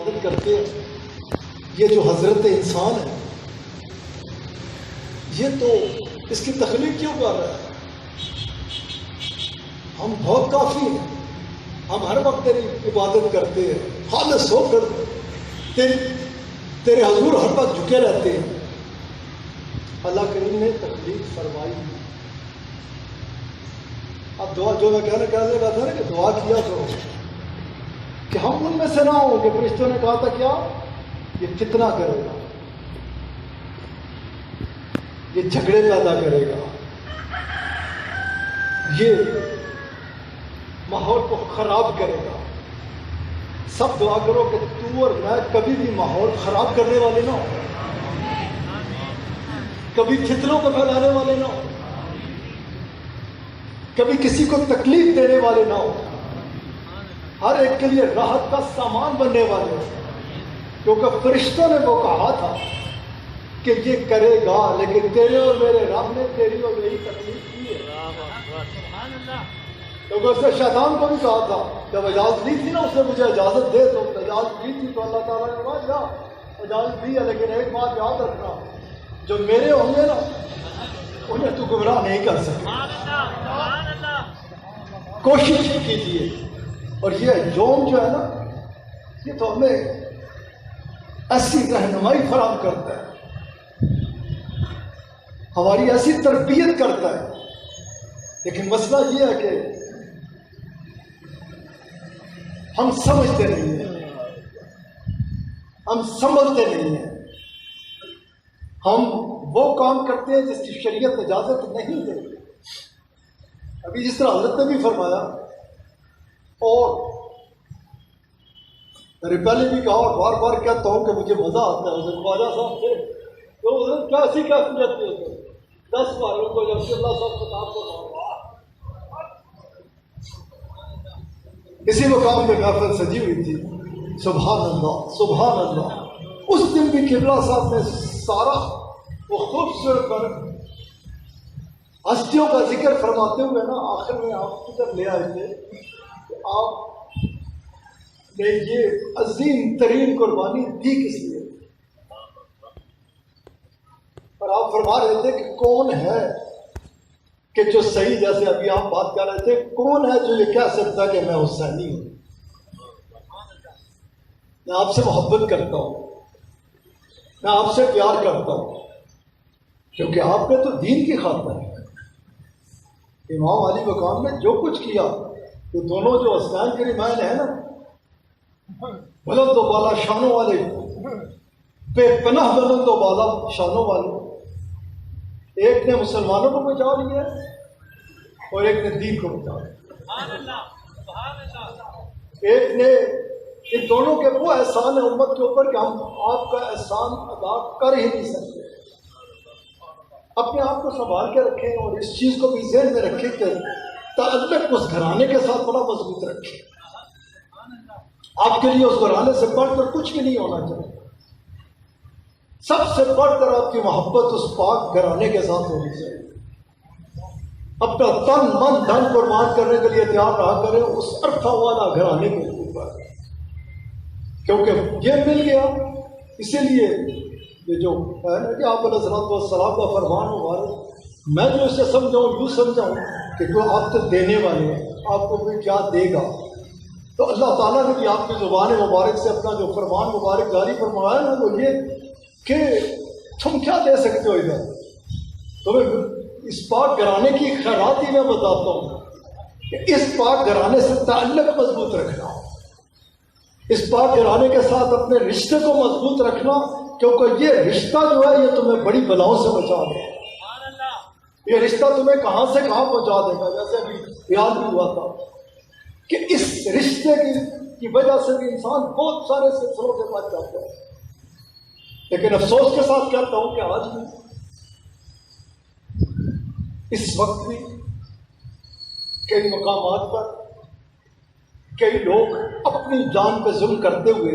عبادت کرتے ہیں، یہ جو حضرت انسان ہے یہ تو اس کی تخلیق کیوں کر رہا ہے؟ ہم بہت کافی ہیں، ہم ہر وقت تیری عبادت کرتے ہیں، خالص ہو کر تیرے حضور ہر وقت جھکے رہتے ہیں۔ اللہ کریم نے تخلیق فرمائی۔ اب دعا جو میں کہنے لگا تھا نا کہ دعا کیا کرو کہ ہم ان میں سے نہ ہوں کہ فرشتوں نے کہا تھا کیا یہ فتنہ کرے گا، یہ جھگڑے پیدا کرے گا، یہ ماحول کو خراب کرے گا۔ سب دعا کرو کہ تو اور میں کبھی بھی ماحول خراب کرنے والے نہ ہوں، کبھی فتنوں کو پھیلانے والے نہ ہوں، کبھی کسی کو تکلیف دینے والے نہ ہوں، ہر ایک کے لیے راحت کا سامان بننے والے ہوں۔ کیونکہ فرشتوں نے وہ کہا تھا کہ یہ کرے گا، لیکن تیرے اور میرے رب نے تیری اور میری تکلیف کی ہے۔ کیونکہ اس نے شیطان کو بھی کہا تھا، جب اجازت دی تھی نا اس نے مجھے اجازت دے، تو اجازت دی تھی تو اللہ تعالیٰ نے کہا جا اجازت دی ہے، لیکن ایک بات یاد رکھنا، جو میرے ہوں گے نا انہیں تو گمراہ نہیں کر سکے۔ کوشش کیجیے۔ اور یہ یوم جو ہے نا یہ تو ہمیں ایسی رہنمائی فراہم کرتا ہے، ہماری ایسی تربیت کرتا ہے، لیکن مسئلہ یہ ہے کہ ہم سمجھتے نہیں ہیں، ہم سمجھتے نہیں ہیں، ہم وہ کام کرتے ہیں جس کی شریعت اجازت نہیں دیتی۔ ابھی جس طرح حضرت نے بھی فرمایا، اور میں نے پہلے بھی کہا اور بار بار کہتا ہوں کہ مجھے مزہ آتا ہے حضرت خواجہ صاحب سے، تو حضرت کیسی کیفیت ہوتے 10 باروں کو جب سے اللہ صاحب کتاب کو اسی مقام پہ محفل سجی ہوئی تھی۔ سبحان اللہ سبحان اللہ۔ اس دن بھی قبلہ صاحب نے سارا وہ خوبصورت پر ہستیوں کا ذکر فرماتے ہوئے نا آخر میں آپ کی طرف لے آئے تھے کہ آپ نے یہ عظیم ترین قربانی دی کس لیے، اور آپ فرما رہے تھے کہ کون ہے کہ جو صحیح، جیسے ابھی آپ بات کر رہے تھے، کون ہے جو یہ کہہ سکتا کہ میں حسینی ہوں؟ میں آپ سے محبت کرتا ہوں، میں آپ سے پیار کرتا ہوں، کیونکہ آپ نے تو دین کی خاطر ہے۔ امام علی مقام نے جو کچھ کیا، وہ دونوں جو حسنین کے ریمائن ہیں نا، بلند و بالا شانوں والے، بے پناہ بلند و بالا شانوں والے، ایک نے مسلمانوں کو بچا لیا اور ایک نے دین کو بچا لیا۔ ایک نے، ان دونوں کے وہ احسان ہے امت کے اوپر کہ ہم آپ کا احسان ادا کر ہی نہیں سکتے۔ اپنے آپ کو سنبھال کے رکھیں اور اس چیز کو بھی ذہن میں رکھیں کہ تعلق اس گھرانے کے ساتھ بڑا مضبوط رکھیں۔ آپ کے لیے اس گھرانے سے بڑھ کر کچھ بھی نہیں ہونا چاہیے۔ سب سے بڑھ کر آپ کی محبت اس پاک گھرانے کے ساتھ ہونی چاہیے۔ اپنا تن من دھن قربان کرنے کے لیے تیار رہا کریں اس عرفہ والا گھرانے کے اوپر، کیونکہ یہ مل گیا۔ اسی لیے یہ جو ہے نا کہ آپ علیہ السلام کا فرمان مبارک، میں جو اسے سمجھاؤں یوں سمجھاؤں کہ جو آپ تو دینے والے ہیں، آپ کو کوئی کیا دے گا، تو اللہ تعالیٰ نے بھی آپ کی زبان مبارک سے اپنا جو فرمان مبارک جاری فرمایا نا وہ یہ کہ تم کیا دے سکتے ہو ادھر، تمہیں اس پاک گھرانے کی خیرات ہی میں بتاتا ہوں کہ اس پاک گھرانے سے تعلق مضبوط رکھنا، اس پاک گھرانے کے ساتھ اپنے رشتے کو مضبوط رکھنا، کیونکہ یہ رشتہ جو ہے یہ تمہیں بڑی بلاؤں سے بچا دے گا۔ یہ رشتہ تمہیں کہاں سے کہاں پہنچا دے گا، جیسے ابھی خیال بھی ہوا تھا کہ اس رشتے کی وجہ سے بھی انسان بہت سارے سلسلوں سے بچ جاتا ہے۔ لیکن افسوس کے ساتھ کہتا ہوں کہ آج بھی اس وقت بھی کئی مقامات پر کئی لوگ اپنی جان پہ ظلم کرتے ہوئے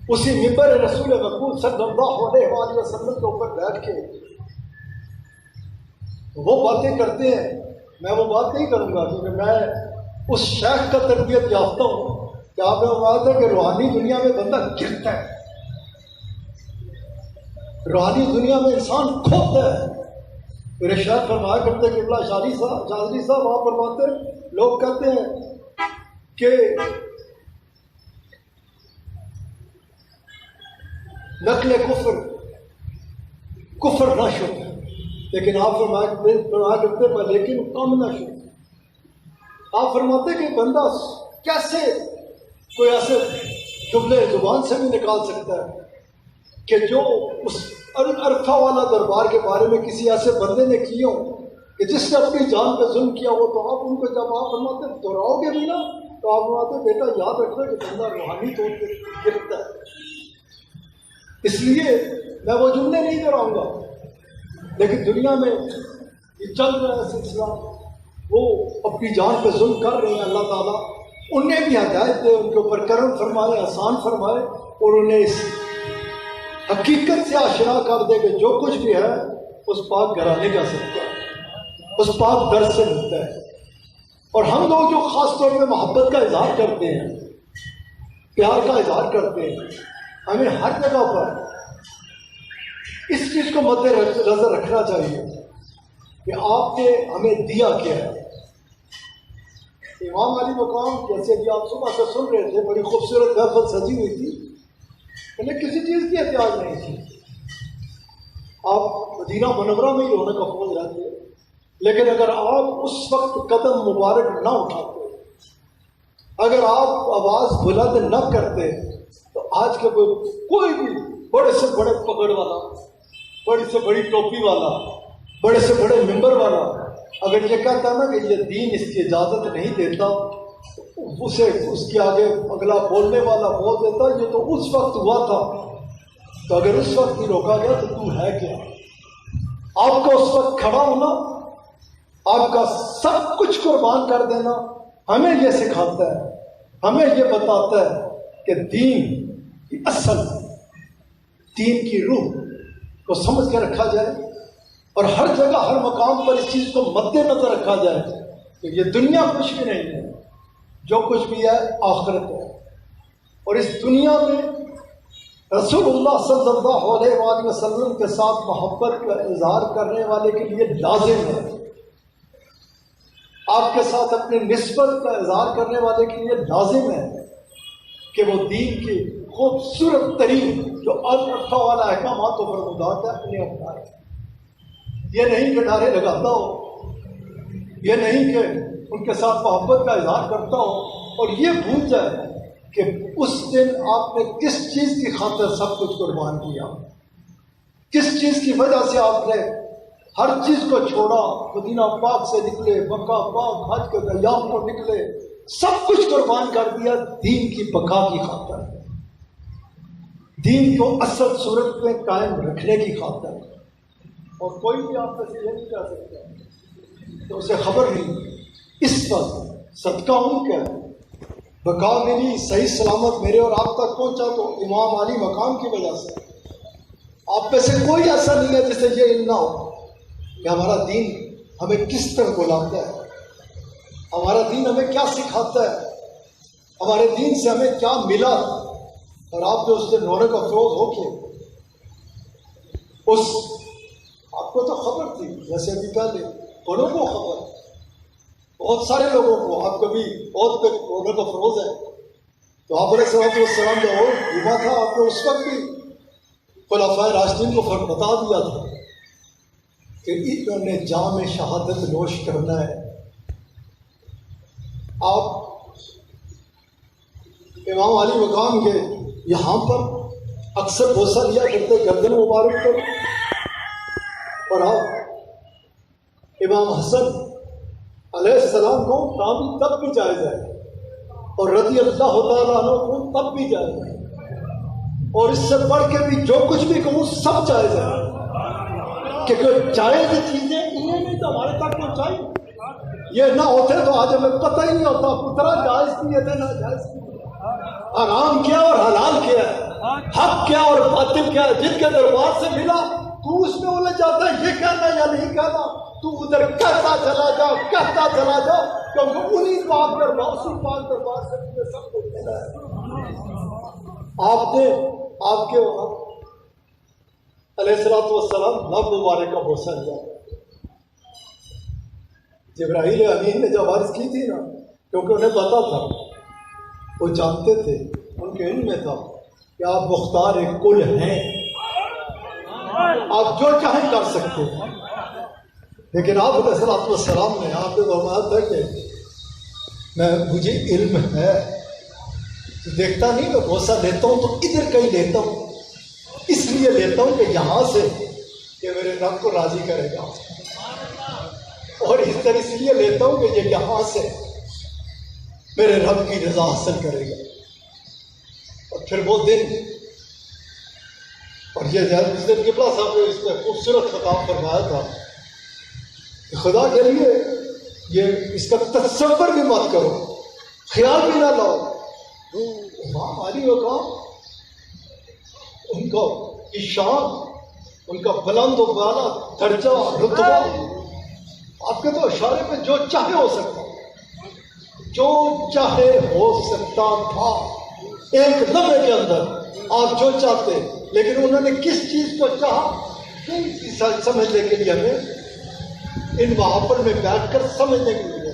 اسی ممبر رسول مقبول صلی اللہ علیہ وآلہ وسلم کے اوپر بیٹھ کے وہ باتیں کرتے ہیں۔ میں وہ بات نہیں کروں گا کیونکہ میں اس شیخ کا تربیت یافتہ ہوں کہ آپ نے بات ہے کہ روحانی دنیا میں بندہ گرتا ہے، روحانی دنیا میں انسان کھوتا ہے. میرے شاید فرمایا کرتے کہ اللہ شادری صاحب وہاں فرماتے لوگ کہتے ہیں کہ نقل کفر نہ شو، لیکن آپ فرمایا کرتے پر لیکن کم نہ شو. آپ فرماتے کہ بندہ کیسے کوئی ایسے جملے زبان سے بھی نکال سکتا ہے کہ جو اس عرفہ والا دربار کے بارے میں کسی ایسے بندے نے کیے ہوں کہ جس نے اپنی جان پہ ظلم کیا ہو، تو آپ ان کو جب آپ فرماتے دہراؤ گے بھی نا تو آپ فرماتے بیٹا یاد رکھنا کہ بندہ روحانی طور پہ گرتا ہے. اس لیے میں وہ جملے نہیں دہراؤں گا، لیکن دنیا میں یہ چل رہا ہے سلسلہ، وہ اپنی جان پہ ظلم کر رہے ہیں. اللہ تعالیٰ انہیں بھی ہدایت دے، ان کے اوپر کرم فرمائے، آسان فرمائے، اور انہیں اس حقیقت سے آشنا کر دے کہ جو کچھ بھی ہے اس پاک گھرانے کا سکتا ہے، اس پاک در سے ملتا ہے. اور ہم لوگ جو خاص طور پہ محبت کا اظہار کرتے ہیں، پیار کا اظہار کرتے ہیں، ہمیں ہر جگہ پر اس چیز کو مد نظر رکھنا چاہیے کہ آپ نے ہمیں دیا کیا ہے. امام علی مقام جیسے کہ آپ صبح سے سن رہے تھے، بڑی خوبصورت محفل سجی ہوئی تھی، انہیں کسی چیز کی احتیاج نہیں تھی. آپ مدینہ منورہ میں ہی رونق افروز رہتے، لیکن اگر آپ اس وقت قدم مبارک نہ اٹھاتے، اگر آپ آواز بلند نہ کرتے، تو آج کے کوئی بھی بڑے سے بڑے پگڑ والا، بڑی سے بڑی ٹوپی والا، بڑے سے بڑے ممبر والا اگر یہ کہتا نا کہ یہ دین اس کی اجازت نہیں دیتا، اسے اس کے آگے اگلا بولنے والا بول دیتا یہ تو اس وقت ہوا تھا. تو اگر اس وقت ہی روکا گیا تو تو ہے کیا؟ آپ کا اس وقت کھڑا ہونا، آپ کا سب کچھ قربان کر دینا ہمیں یہ سکھاتا ہے، ہمیں یہ بتاتا ہے کہ دین کی اصل، دین کی روح کو سمجھ کے رکھا جائے، اور ہر جگہ ہر مقام پر اس چیز کو مد نظر رکھا جائے کہ یہ دنیا کچھ بھی نہیں ہے، جو کچھ بھی ہے آخرت ہے. اور اس دنیا میں رسول اللہ صلی اللہ علیہ وآلہ وسلم کے ساتھ محبت کا اظہار کرنے والے کے لیے لازم ہے، آپ کے ساتھ اپنی نسبت کا اظہار کرنے والے کے لیے لازم ہے کہ وہ دین کی خوبصورت ترین جو عرفہ والا احکامات و فرمودات ہے انہیں اپنائے. یہ نہیں کہ نعرے لگاتا ہو، یہ نہیں کہ ان کے ساتھ محبت کا اظہار کرتا ہو اور یہ بھول جائے کہ اس دن آپ نے کس چیز کی خاطر سب کچھ قربان کیا، کس چیز کی وجہ سے آپ نے ہر چیز کو چھوڑا، مدینہ پاک سے نکلے، مکہ پاک حج کے ایام کو نکلے، سب کچھ قربان کر دیا دین کی بقا کی خاطر، دین کو اصل صورت میں قائم رکھنے کی خاطر. اور کوئی بھی آپ سے یہ نہیں کہہ سکتا تو اسے خبر نہیں اس وقت صدقہ ان کا بقا ملی، صحیح سلامت میرے اور آپ تک پہنچا تو امام علی مقام کی وجہ سے. آپ میں سے کوئی ایسا نہیں ہے جسے یہ علم نہ ہو کہ ہمارا دین ہمیں کس طرح بلاتا ہے، ہمارا دین ہمیں کیا سکھاتا ہے، ہمارے دین سے ہمیں کیا ملا. اور آپ جو اس سے رونق افروز ہو کے اس آپ کو تو خبر تھی، جیسے ابھی پہلے بڑوں کو خبر، بہت سارے لوگوں کو، آپ کبھی بہت رونق افروز ہے. تو آپ علیہ السلام جو ہوا تھا، آپ نے اس وقت بھی خلفائے راشدین کو بتا دیا تھا کہ انہوں نے جام شہادت نوش کرنا ہے. آپ امام علی مقام کے یہاں پر اکثر بوسہ لیا کرتے گردن مبارک پر، اور آپ امام حسن علیہ السلام کو تب بھی جائز ہے، اور رضی اللہ تعالیٰ عنہ کو تب بھی جائز ہے، اور اس سے بڑھ کے بھی جو کچھ بھی کہوں سب جائز ہے. کہ جائز چیزیں انہیں نہیں تو ہمارے تک پہنچائی، یہ نہ ہوتے تو آج ہمیں پتہ ہی نہیں ہوتا پترا جائز کیے تھے نہ جائز کیے، حرام کیا اور حلال کیا ہے، حق کیا اور باطل کیا ہے. جن کے دربار سے ملا تو اس میں الجھ جاتا ہے یہ کہنا یا نہیں کہنا، تو ادھر کہتا چلا جا کیونکہ انہیں پاک دربار اسی پاک دربار سے تجھے سب کچھ ملا ہے۔ آپ نے آپ کے وہاں علیہ الصلوۃ والسلام لب مبارک کا بوسہ لیا۔ جبرائیل امین نے جب عرض کی تھی نا، کیونکہ انہیں پتا تھا، وہ جانتے تھے، ان کے علم میں تھا کہ آپ مختار کل ہیں، آپ جو چاہیں کر سکتے ہیں، لیکن آپ علیہ الصلوۃ والسلام نے آپ نے فرمایا تھا کہ مجھے علم ہے، دیکھتا نہیں میں بوسہ لیتا ہوں تو ادھر کہیں لیتا ہوں، اس لیے لیتا ہوں کہ یہاں سے کہ میرے رب کو راضی کرے گا، اور ادھر اس لیے لیتا ہوں کہ یہ یہاں سے میرے رب کی رضا حاصل کرے گا۔ اور پھر وہ دن، اور یہ اس دن قبلہ صاحب نے اس میں خوبصورت خطاب فرمایا تھا کہ خدا کے لیے یہ اس کا تصور بھی مت کرو، خیال بھی نہ لاؤ۔ امام علی و کہا ان کا شان، ان کا بلند و بالا درجہ رتبہ، آپ کے تو اشارے پہ جو چاہے ہو سکتا، جو چاہے ہو سکتا تھا، ایک لمحے کے اندر آپ جو چاہتے، لیکن انہوں نے کس چیز کو چاہا سمجھنے کے لیے ہمیں ان محافل میں بیٹھ کر سمجھنے کے لیے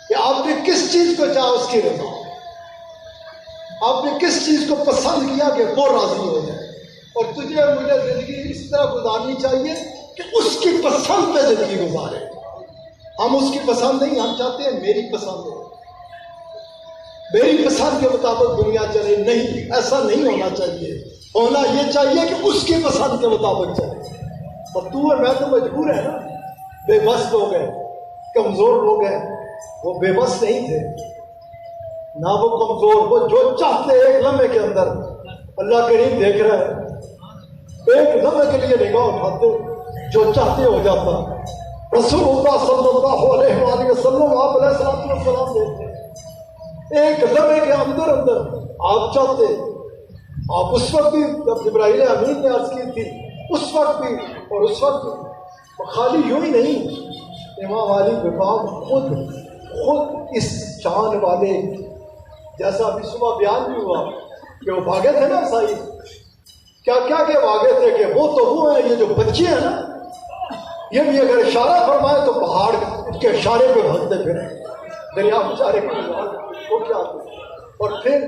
کہ آپ نے کس چیز کو چاہا، اس کی رضا، آپ نے کس چیز کو پسند کیا کہ وہ راضی ہو جائے۔ اور تجھے اور مجھے زندگی اس طرح گزارنی چاہیے کہ اس کی پسند پہ زندگی گزارے۔ ہم اس کی پسند نہیں، ہم چاہتے ہیں میری پسند ہو، میری پسند کے مطابق دنیا چلے، نہیں، ایسا نہیں ہونا چاہیے۔ ہونا یہ چاہیے کہ اس کی پسند کے مطابق چلے۔ اور تو اور میں تو مجبور ہے نا، بے بس لوگ ہیں، کمزور لوگ ہیں، وہ بے بس نہیں تھے نہ، وہ کمزور، وہ جو چاہتے ایک لمحے کے اندر، اللہ کریم دیکھ رہا ہے، ایک لمحے کے لیے نگاہ اٹھاتے، جو چاہتے ہو جاتا۔ رسول اللہ صلی اللہ علیہ وآلہ وسلم آپ علیہ الصلوۃ والسلام دیکھتے، ایک لمحے کے اندر آپ چاہتے، آپ اس وقت بھی جب جبرائیل امین نے عرض کی تھی، اس وقت بھی اور اس وقت بھی، خالی یوں ہی نہیں، امام علی بفام خود اس شان والے، جیسا ابھی صبح بیان بھی ہوا کہ وہ بھاگے تھے نا عیسائی، کیا کہ بھاگے تھے کہ وہ تو وہ ہیں، یہ جو بچے ہیں نا، یہ بھی اگر اشارہ فرمائے تو پہاڑ کے اشارے پہ بھگتے پھریں، دریا اشارے پہ وہ کیا ہوتے۔ اور پھر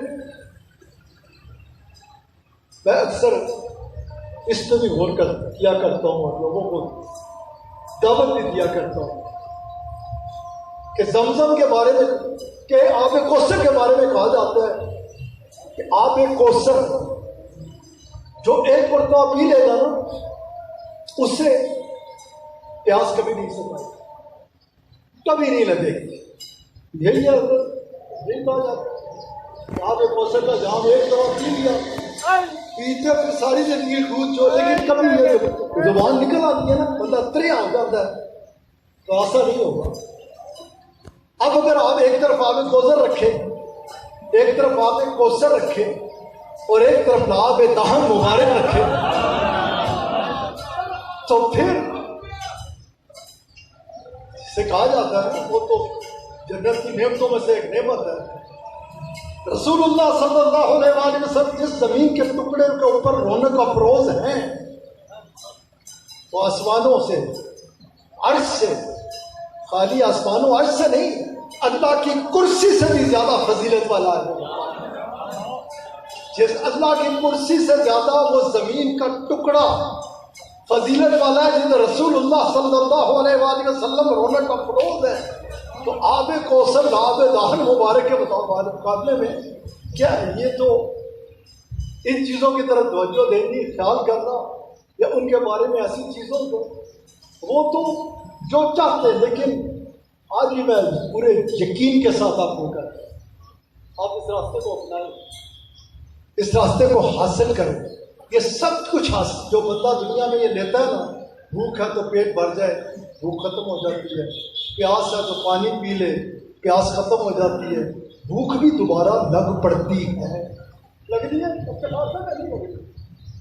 میں اکثر اس پہ بھی غور کیا کرتا ہوں اور لوگوں کو دعوت بھی دیا کرتا ہوں کہ زمزم کے بارے میں، کہ آب کوثر کے بارے میں کہا جاتا ہے کہ آب کوثر جو ایک مرتبہ پی لے گا نا، اس سے پیاس کبھی نہیں سکتا، کبھی نہیں لگے گی۔ یہی ہے، یہی کہا جاتا ہے آب کوثر کا جام ایک دفعہ پی لیا، پیتے پھر ساری زندگی دودھ جو، لیکن کبھی یہ زبان نکل آتی ہے نا، بندہ تریا ہو جاتا ہے، تو ایسا نہیں ہوگا۔ اب اگر آپ ایک طرف آب کوثر رکھیں، ایک طرف آب کوثر رکھیں اور ایک طرف آب دہن مبارک رکھیں، تو پھر سے کہا جاتا ہے وہ تو جنت کی نعمتوں میں سے ایک نعمت ہے۔ رسول اللہ صلی اللہ علیہ وآلہ وسلم جس زمین کے ٹکڑے کے اوپر رونق افروز ہیں، وہ آسمانوں سے، عرش سے، خالی آسمانوں عرش سے نہیں، اللہ کی کرسی سے بھی زیادہ فضیلت والا ہے۔ جس اللہ کی کرسی سے زیادہ وہ زمین کا ٹکڑا فضیلت والا ہے، جس رسول اللہ صلی اللہ علیہ وآلہ وسلم رونق افروز ہے، تو آب کوثر آب دہن مبارک کے مقابلے میں کیا ہے؟ یہ تو ان چیزوں کی طرف توجہ دینی، خیال کرنا، یا ان کے بارے میں ایسی چیزوں کو، وہ تو جو چاہتے ہیں، لیکن آج ہی میں پورے یقین کے ساتھ آپ کو کہتا ہوں، آپ اس راستے کو اپنائیں، اس راستے کو حاصل کریں۔ یہ سب کچھ حاصل جو بندہ دنیا میں یہ لیتا ہے نا، بھوک ہے تو پیٹ بھر جائے، بھوک ختم ہو جاتی ہے، پیاس ہے تو پانی پی لے، پیاس ختم ہو جاتی ہے، بھوک بھی دوبارہ لگ پڑتی ہے، لگتی ہے، اس کے بعد تک نہیں ہوگی،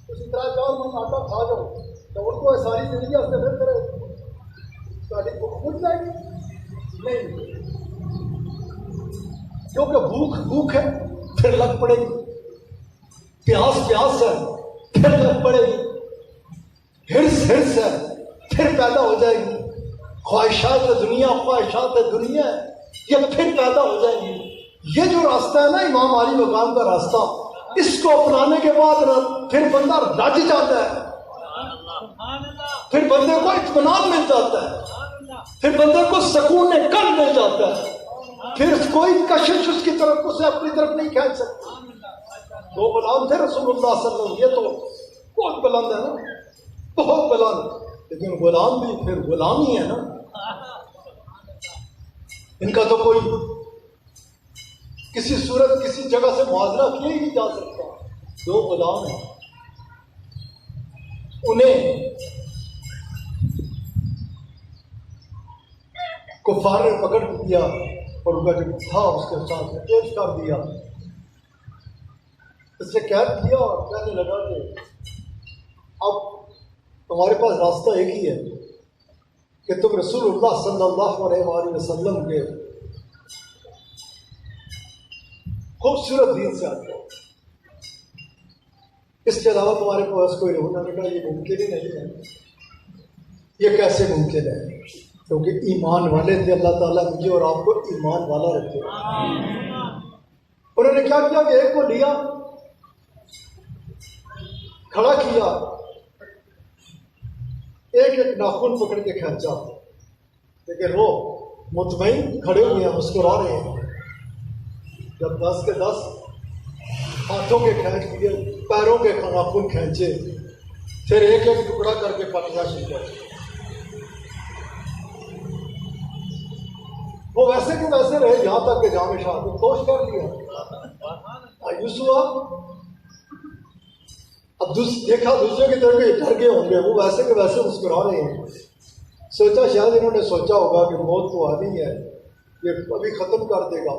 اسی طرح جاؤ من آٹا کھا جاؤ تو ان کو ساری زندگی ہفتے پھر کرے، تمہاری بھوک بجھ جائے گی؟ نہیں، کیونکہ بھوک ہے پھر لگ پڑے گی، پیاس ہے پھر لگ پڑے گی، ہرس ہے پھر پیدا ہو جائے گی، خواہشات دنیا یہ پھر پیدا ہو جائیں گی۔ یہ جو راستہ ہے نا امام علی مقام کا راستہ، اس کو اپنانے کے بعد پھر بندہ رج جاتا ہے، پھر بندے کو اطمینان مل جاتا ہے، پھر بندے کو سکون قلب مل جاتا ہے، پھر کوئی کشش اس کی طرف اسے اپنی طرف نہیں کھینچ سکتا۔ دو غلام تھے رسول اللہ صلی اللہ علیہ وسلم، یہ تو بہت بلند ہے نا، بہت بلند، لیکن غلام بھی پھر غلام ہی ہے نا، ان کا تو کوئی کسی صورت کسی جگہ سے موازنہ کیا ہی نہیں جا سکتا۔ دو غلام ہیں، انہیں کفار نے پکڑ دیا اور ان کا جو تھا اس کے ساتھ پیش کر دیا، اس سے قید کیا اور کہنے لگا کہ اب تمہارے پاس راستہ ایک ہی ہے کہ تم رسول اللہ صلی اللہ علیہ وسلم کے خوبصورت دین سے آتے ہو، اس کے علاوہ تمہارے پاس کوئی ہونا نہیں۔ کہا یہ ممکن ہی نہیں ہے، یہ کیسے ممکن ہے؟ کیونکہ ایمان والے تھے، اللہ تعالیٰ مجھے اور آپ کو ایمان والا رکھے۔ انہوں نے کیا کیا کہ ایک کو لیا، کھڑا کیا، ایک ناخن پکڑ کے کھینچا، لیکن وہ مطمئن کھڑے ہوئے ہیں، مسکرا رہے ہیں۔ جب 10 کے 10 ہاتھوں کے کھینچ لیے، پیروں کے ناخن کھینچے، پھر ایک ایک ٹکڑا کر کے پکڑنا شروع کر دیا۔ وہ ویسے کہ ویسے رہے یہاں تک کہ جامع شاہ کو خوش کر لیا۔ یوسف اب دیکھا دوسرے کی طرف ڈر گئے ہوں گے، وہ ویسے کہ ویسے مسکرا رہے ہیں۔ سوچا شاید انہوں نے سوچا ہوگا کہ موت تو آنی ہے، یہ ابھی ختم کر دے گا،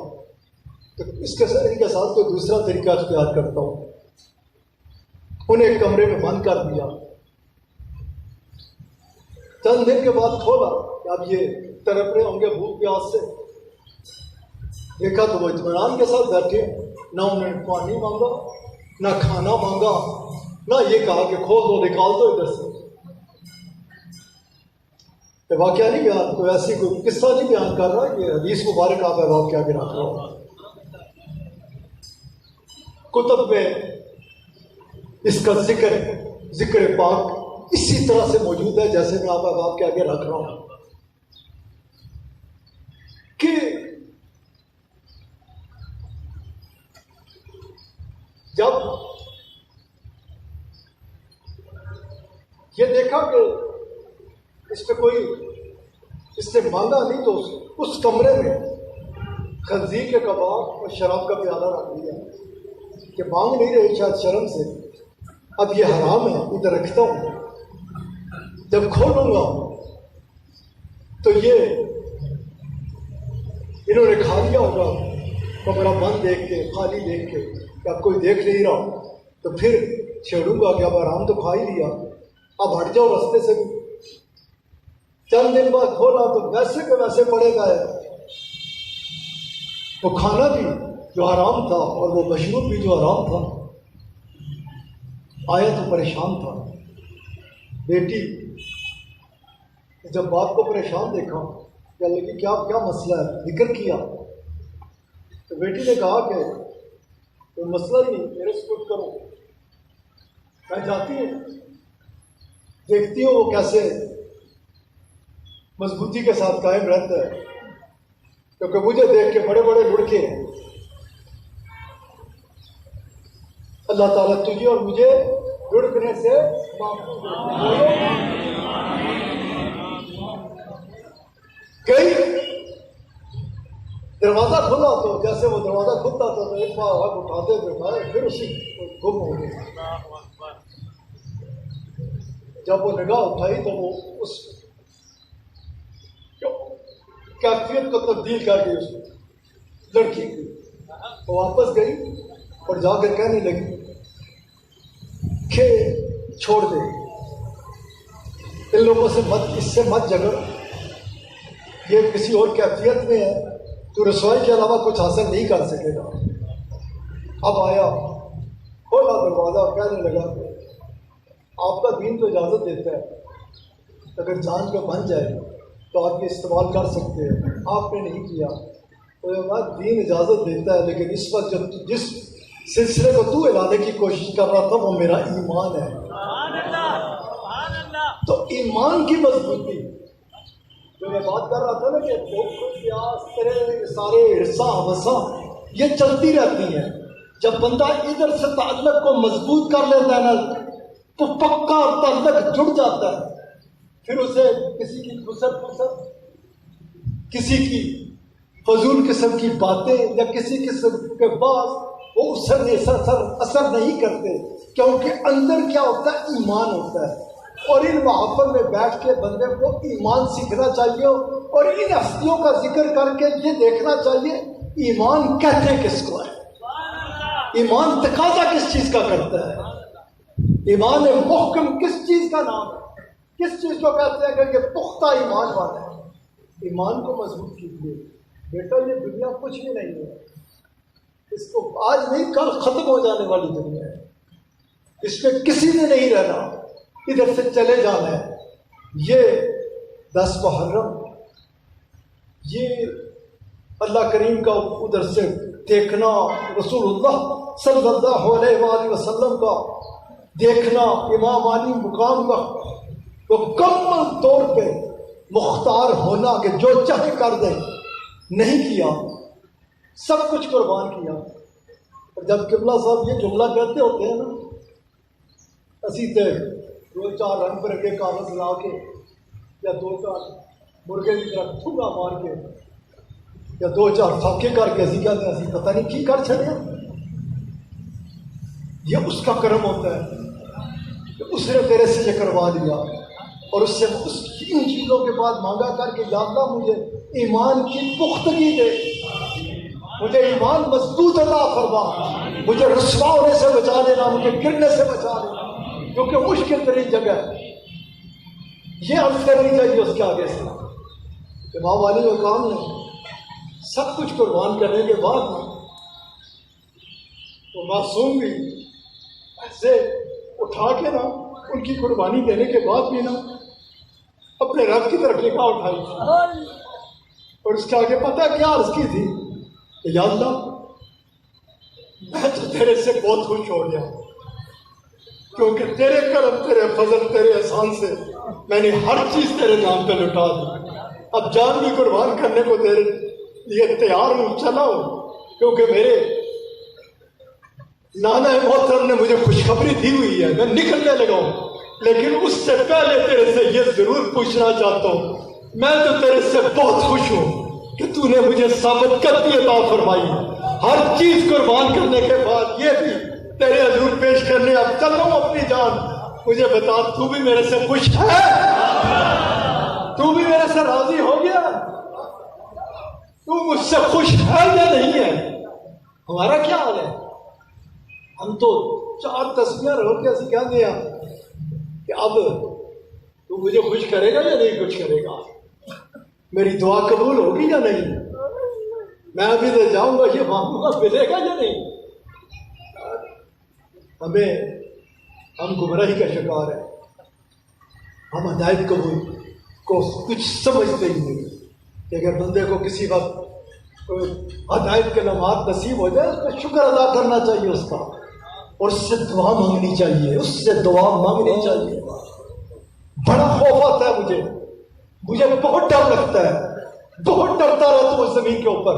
تو اس کے ساتھ کوئی دوسرا طریقہ اختیار کرتا ہوں۔ انہیں ایک کمرے میں بند کر دیا، چند دن کے بعد کھولا کہ اب یہ تڑپ رہے ہوں گے بھوک پیاس سے۔ دیکھا تو وہ اطمینان کے ساتھ بیٹھے، نہ انہوں نے پانی مانگا، نہ کھانا مانگا، نہ یہ کہا کہ کھول دو نکال دو ادھر سے۔ یہ واقعہ نہیں بیان، کوئی ایسی کوئی قصہ نہیں بیان کر رہا، یہ حدیث مبارک آپ ہے واقعہ کے رکھ رہا ہوں۔ کتب میں اس کا ذکر پاک اسی طرح سے موجود ہے جیسے میں آپ کے آگے رکھ رہا ہوں، کہ جب یہ دیکھا کہ اس سے مانگا نہیں، تو اس کمرے میں خنزیر کے کباب اور شراب کا پیالہ رکھ دیا کہ مانگ نہیں رہے شاید شرم سے، اب یہ حرام ہے، ادھر رکھتا ہوں، جب کھولوں گا تو یہ انہوں نے کھا لیا ہوگا، کمرہ بند دیکھ کے، خالی دیکھ کے کہ اب کوئی دیکھ نہیں رہا، تو پھر چھیڑوں گا کہ اب آرام تو کھا ہی لیا، اب ہٹ جاؤ راستے سے بھی۔ چند دن بعد کھولا تو ویسے کے ویسے پڑے گا، وہ کھانا بھی جو حرام تھا اور وہ مشروب بھی جو حرام تھا۔ آیا تو پریشان تھا، بیٹی جب باپ کو پریشان دیکھا کہ لیکن کیا مسئلہ ہے، ذکر کیا، تو بیٹی نے کہا کہ کوئی مسئلہ ہی نہیں، میرے سپرد کرو۔ میں جاتی ہوں، دیکھتی ہوں وہ کیسے مضبوطی کے ساتھ قائم رہتا ہے، کیونکہ مجھے دیکھ کے بڑے بڑے لڑکے ہیں۔ اللہ تعالیٰ تجھے اور مجھے لڑکنے سے محفوظ رکھے۔ گئی، دروازہ کھلا تو جیسے وہ دروازہ کھلتا تھا تو ایک بار ہاتھ اٹھاتے ہوئے پھر اسی گم ہو گئے۔ جب وہ نگاہ اٹھائی تو وہ اس کیفیت کو تبدیل کر گئی، اس لڑکی کی وہ واپس گئی اور جا کر کہنے لگی کہ چھوڑ دے، ان لوگوں سے مت، اس سے مت جھگڑ، یہ کسی اور کیفیت میں ہے، تو رسوائی کے علاوہ کچھ حاصل نہیں کر سکے گا۔ اب آیا، کھولا دروازہ، کہنے لگا کہ آپ کا دین تو اجازت دیتا ہے اگر جان کا بن جائے تو آپ یہ استعمال کر سکتے ہیں، آپ نے نہیں کیا۔ تو یہ بات دین اجازت دیتا ہے، لیکن اس وقت جس سلسلے کو تو ہلانے کی کوشش کر رہا تھا وہ میرا ایمان ہے۔ تو ایمان کی مضبوطی جو میں بات کر رہا تھا نا کہ پیاس تیرے سارے عرصہ وسا یہ چلتی رہتی ہیں، جب بندہ ادھر سے تعلق کو مضبوط کر لیتا ہے نا تو پکا تعلق جڑ جاتا ہے، پھر اسے کسی کی خسر کسی کی فضول قسم کی باتیں یا کسی قسم کے بعض وہ اثر نہیں کرتے، کیونکہ اندر کیا ہوتا ہے؟ ایمان ہوتا ہے۔ اور ان محفل میں بیٹھ کے بندے کو ایمان سیکھنا چاہیے اور ان ہستیوں کا ذکر کر کے یہ دیکھنا چاہیے ایمان کہتے کس کو ہے، ایمان تقاضا کس چیز کا کرتا ہے، ایمان محکم کس چیز کا نام ہے، کس چیز کو کہتے ہیں کہ یہ پختہ ایمان والا ہے۔ ایمان کو مضبوط کیجیے بیٹا، یہ دنیا کچھ بھی نہیں ہے، اس کو آج نہیں کل ختم ہو جانے والی دنیا ہے، اس میں کسی نے نہیں رہنا، ادھر سے چلے جانا ہے۔ یہ 10 محرم یہ اللہ کریم کا ادھر سے دیکھنا، رسول اللہ صلی اللہ علیہ وآلہ وسلم کا دیکھنا، امام علی مقام کا مکمل طور پہ مختار ہونا کہ جو چاہے کر دے، نہیں کیا، سب کچھ قربان کیا۔ اور جب قبلہ صاحب یہ جملہ کہتے ہوتے ہیں نا، اسی تے 2-4 رنگ برنگے کاغذ لا کے یا 2-4 مرغے کی طرح ٹھگا مار کے یا 2-4 فاقے کر کے اسی کہتے ہیں اسی پتہ نہیں کی کر چھڑیا، یہ اس کا کرم ہوتا ہے کہ اس نے تیرے سے یہ کروا دیا، اور اس سے ان چیزوں کے بعد مانگا کر کے یا اللہ مجھے ایمان کی پختگی دے، مجھے ایمان مضبوط عطا فرما، مجھے رسوا ہونے سے بچا لینا، مجھے گرنے سے بچا لینا، کیونکہ مشکل ترین جگہ یہ عرض کرنی چاہیے اس کے آگے سے۔ امام علی مقام نے سب کچھ قربان کرنے کے بعد وہ معصوم بھی ایسے اٹھا کے نا ان کی قربانی دینے کے بعد بھی نا اپنے رب کی طرف نگاہ اٹھائی اور اس کے آگے پتہ کیا عرض کی تھی کہ یا اللہ میں تو تیرے سے بہت خوش ہو گیا، کیونکہ تیرے کرم، تیرے فضل، تیرے احسان سے میں نے ہر چیز تیرے نام پہ لٹا دی، اب جان بھی قربان کرنے کو تیرے لیے تیار ہوں، چلا ہوں، کیونکہ میرے نانا محترم نے مجھے خوشخبری دی ہوئی ہے، میں نکلنے لگا ہوں، لیکن اس سے پہلے تیرے سے یہ ضرور پوچھنا چاہتا ہوں، میں تو تیرے سے بہت خوش ہوں کہ تو نے مجھے ثابت قدمی عطا فرمائی، ہر چیز قربان کرنے کے بعد یہ بھی تیرے حضور پیش کرنے اب چل رہا ہوں اپنی جان، مجھے بتا تو بھی میرے سے خوش ہے؟ تو بھی میرے سے راضی ہو گیا؟ تو مجھ سے خوش ہے یا نہیں ہے؟ ہمارا کیا حال ہے؟ ہم تو 4 تسبیحاں رکھ کے ایسے کہہ دیا کہ اب تو مجھے خوش کرے گا یا نہیں خوش کرے گا، میری دعا قبول ہوگی یا نہیں، میں ابھی تو جاؤں گا یہ مانگوں گا ملے گا یا نہیں۔ ہم گمراہی کا شکار ہیں، ہم ہدایت قبول کو کچھ سمجھتے ہی نہیں کہ اگر بندے کو کسی وقت ہدایت کے لمحات نصیب ہو جائے اس پہ شکر ادا کرنا چاہیے اس کا، اور اس سے دعا مانگنی چاہیے، اس سے دعا مانگنی چاہیے۔ بڑا خوف آتا ہے مجھے بہت ڈر لگتا ہے، بہت ڈرتا رہتا ہوں اس زمین کے اوپر،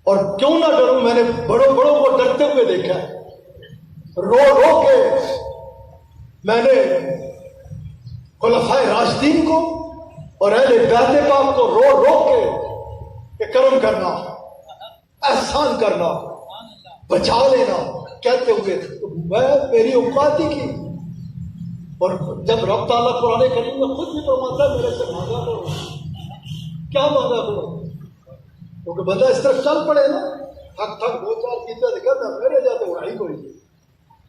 اور کیوں نہ ڈروں، میں نے بڑوں کو ڈرتے ہوئے دیکھا ہے، رو کے میں نے خلفائے راشدین کو اور اہل بیت پاک کو رو کے کہ کرم کرنا، احسان کرنا، بچا لینا کہتے ہوئے میں میری اوقات ہی کی۔ اور جب رب تعالیٰ قرآن کریم میں خود بھی فرماتا ہے میرے سے مانگا کرو، کیا مانگا کرو، کیونکہ بندہ اس طرف چل پڑے نا، تھک 2-4 چیزیں دکھاتا میرے جاتے اڑائی کوئی۔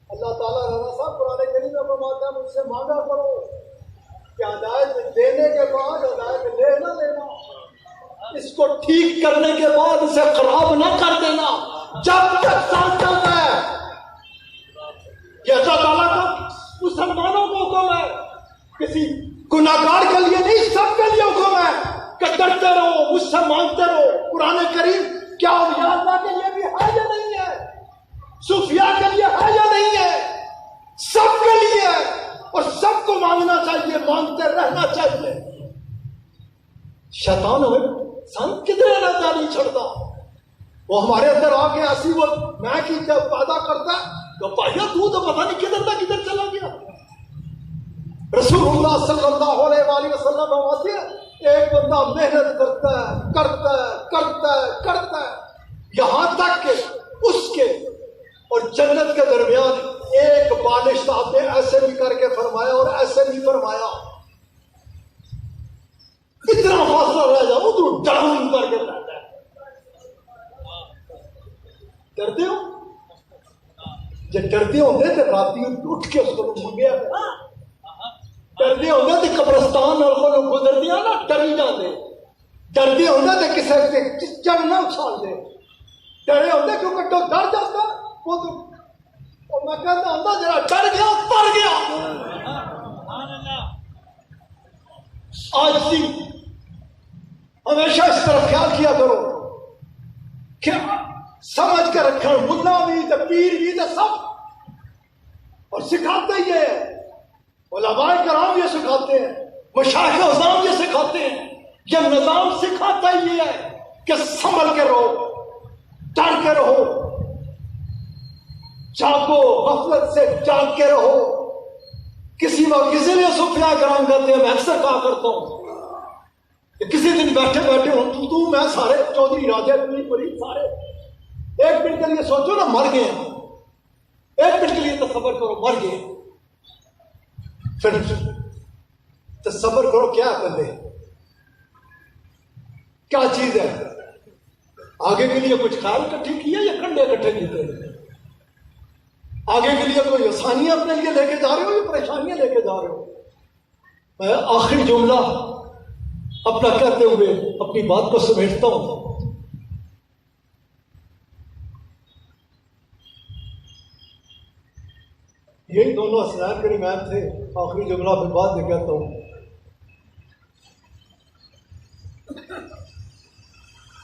اللہ تعالیٰ رانا صاحب قرآن کریم میں فرماتا ہے مجھ سے مانگا کرو، کہ ہدایت دینے کے بعد ہدایت لے نہ لینا، اس کو ٹھیک کرنے کے بعد اسے خراب نہ کر دینا جب تک ساتھ چلتا ہے۔ یہ اللہ تعالیٰ کا مسلمانوں کو حکم ہے، کسی گناہگار کے لیے نہیں، سب کے لیے حکم ہے کہ ڈرتے رہو، مجھ سے مانگتے رہو۔ قرآن کریم کیا اولیاء اللہ کے لیے بھی ہے یا نہیں ہے؟ صوفیاء کے لیے ہے یا نہیں ہے؟ سب کے لیے ہے، اور سب کو مانگنا چاہیے، مانگتے رہنا چاہیے۔ شیطان ہمیں سن کتنے رہتا نہیں چھڑتا، وہ ہمارے اندر آ کے ایسی وہ میں کی جب پیدا کرتا ہے تو بھائیا تو پتہ نہیں کدھر تک کدھر چلا گیا۔ رسول اللہ صلی اللہ علیہ وآلہ وسلم فرماتے ہیں ایک بندہ محنت کرتا ہے کرتا ہے کرتا ہے کرتا ہے یہاں تک کہ اس کے اور جنت کے درمیان ایک بالش آپ نے ایسے بھی کر کے فرمایا اور ایسے بھی فرمایا، اتنا فاصلہ رہ جاؤ تو ڈاؤن کر کے رہتا ہے۔ ڈرتے ہو؟ جب ڈرتے ہوتے تو راتی اٹھ کے اس کو منگیا، ڈردے ہوندے تے قبرستان نال کو گزر دیا نا، ڈری جاندے، ڈردے ہوندے تے کسے تے چڑھ نہ اچھال دے، ڈرے ہوندے کیونکہ تو ڈر جاتا وہ تو اور میں کہتا ہوندا جڑا ڈر گیا تر گیا۔ آج بھی ہمیشہ اس طرف خیال کیا کرو کہ سمجھ کے رکھیں، ملا بھی تے پیر بھی تے سب، اور سکھاتے ہی ہے، علماء کرام یہ سکھاتے ہیں، مشائخ اعظام یہ سکھاتے ہیں، یہ نظام سکھاتا ہی ہے کہ سنبھل کے رہو، ڈر کے رہو، جاگو، غفلت سے جاگ کے رہو۔ کسی وقت کسی لیے صوفیاء کرام کہتے ہیں، میں اکثر کہا کرتا ہوں کہ کسی دن بیٹھے بیٹھے ہوں تو میں سارے چودھری راجہ پیر فرید سارے ایک منٹ کے لیے سوچو نا مر گئے، ایک منٹ کے لیے تصور کرو مر گئے، پھر تصور کرو کیا بندے، کیا چیز ہے، آگے کے لیے کچھ خیال اکٹھے کیے یا کنڈے اکٹھے کیتے، آگے کے لیے کوئی آسانیاں اپنے لیے لے کے جا رہے ہو یا پریشانیاں لے کے جا رہے ہو؟ میں آخری جملہ اپنا کہتے ہوئے اپنی بات کو سمیٹتا ہوں۔ یہی دونوں اسناد کے امام تھے، آخری جملہ پھر بعد میں کہتا ہوں۔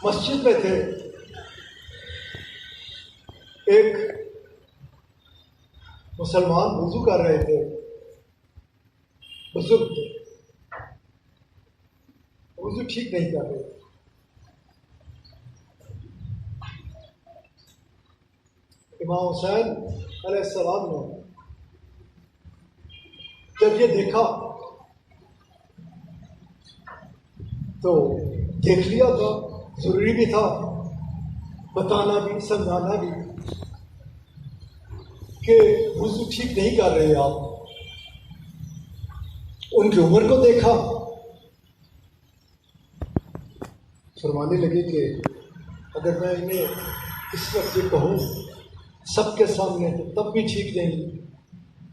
مسجد میں تھے، ایک مسلمان وضو کر رہے تھے، بزرگ تھے، وضو ٹھیک نہیں کر رہے، امام حسین علیہ السلام نے جب یہ دیکھا تو دیکھ لیا تھا، ضروری بھی تھا بتانا بھی سمجھانا بھی کہ وضو ٹھیک نہیں کر رہے آپ۔ ان کی عمر کو دیکھا، فرمانے لگے کہ اگر میں انہیں اس وقت یہ کہوں سب کے سامنے تو تب بھی ٹھیک نہیں،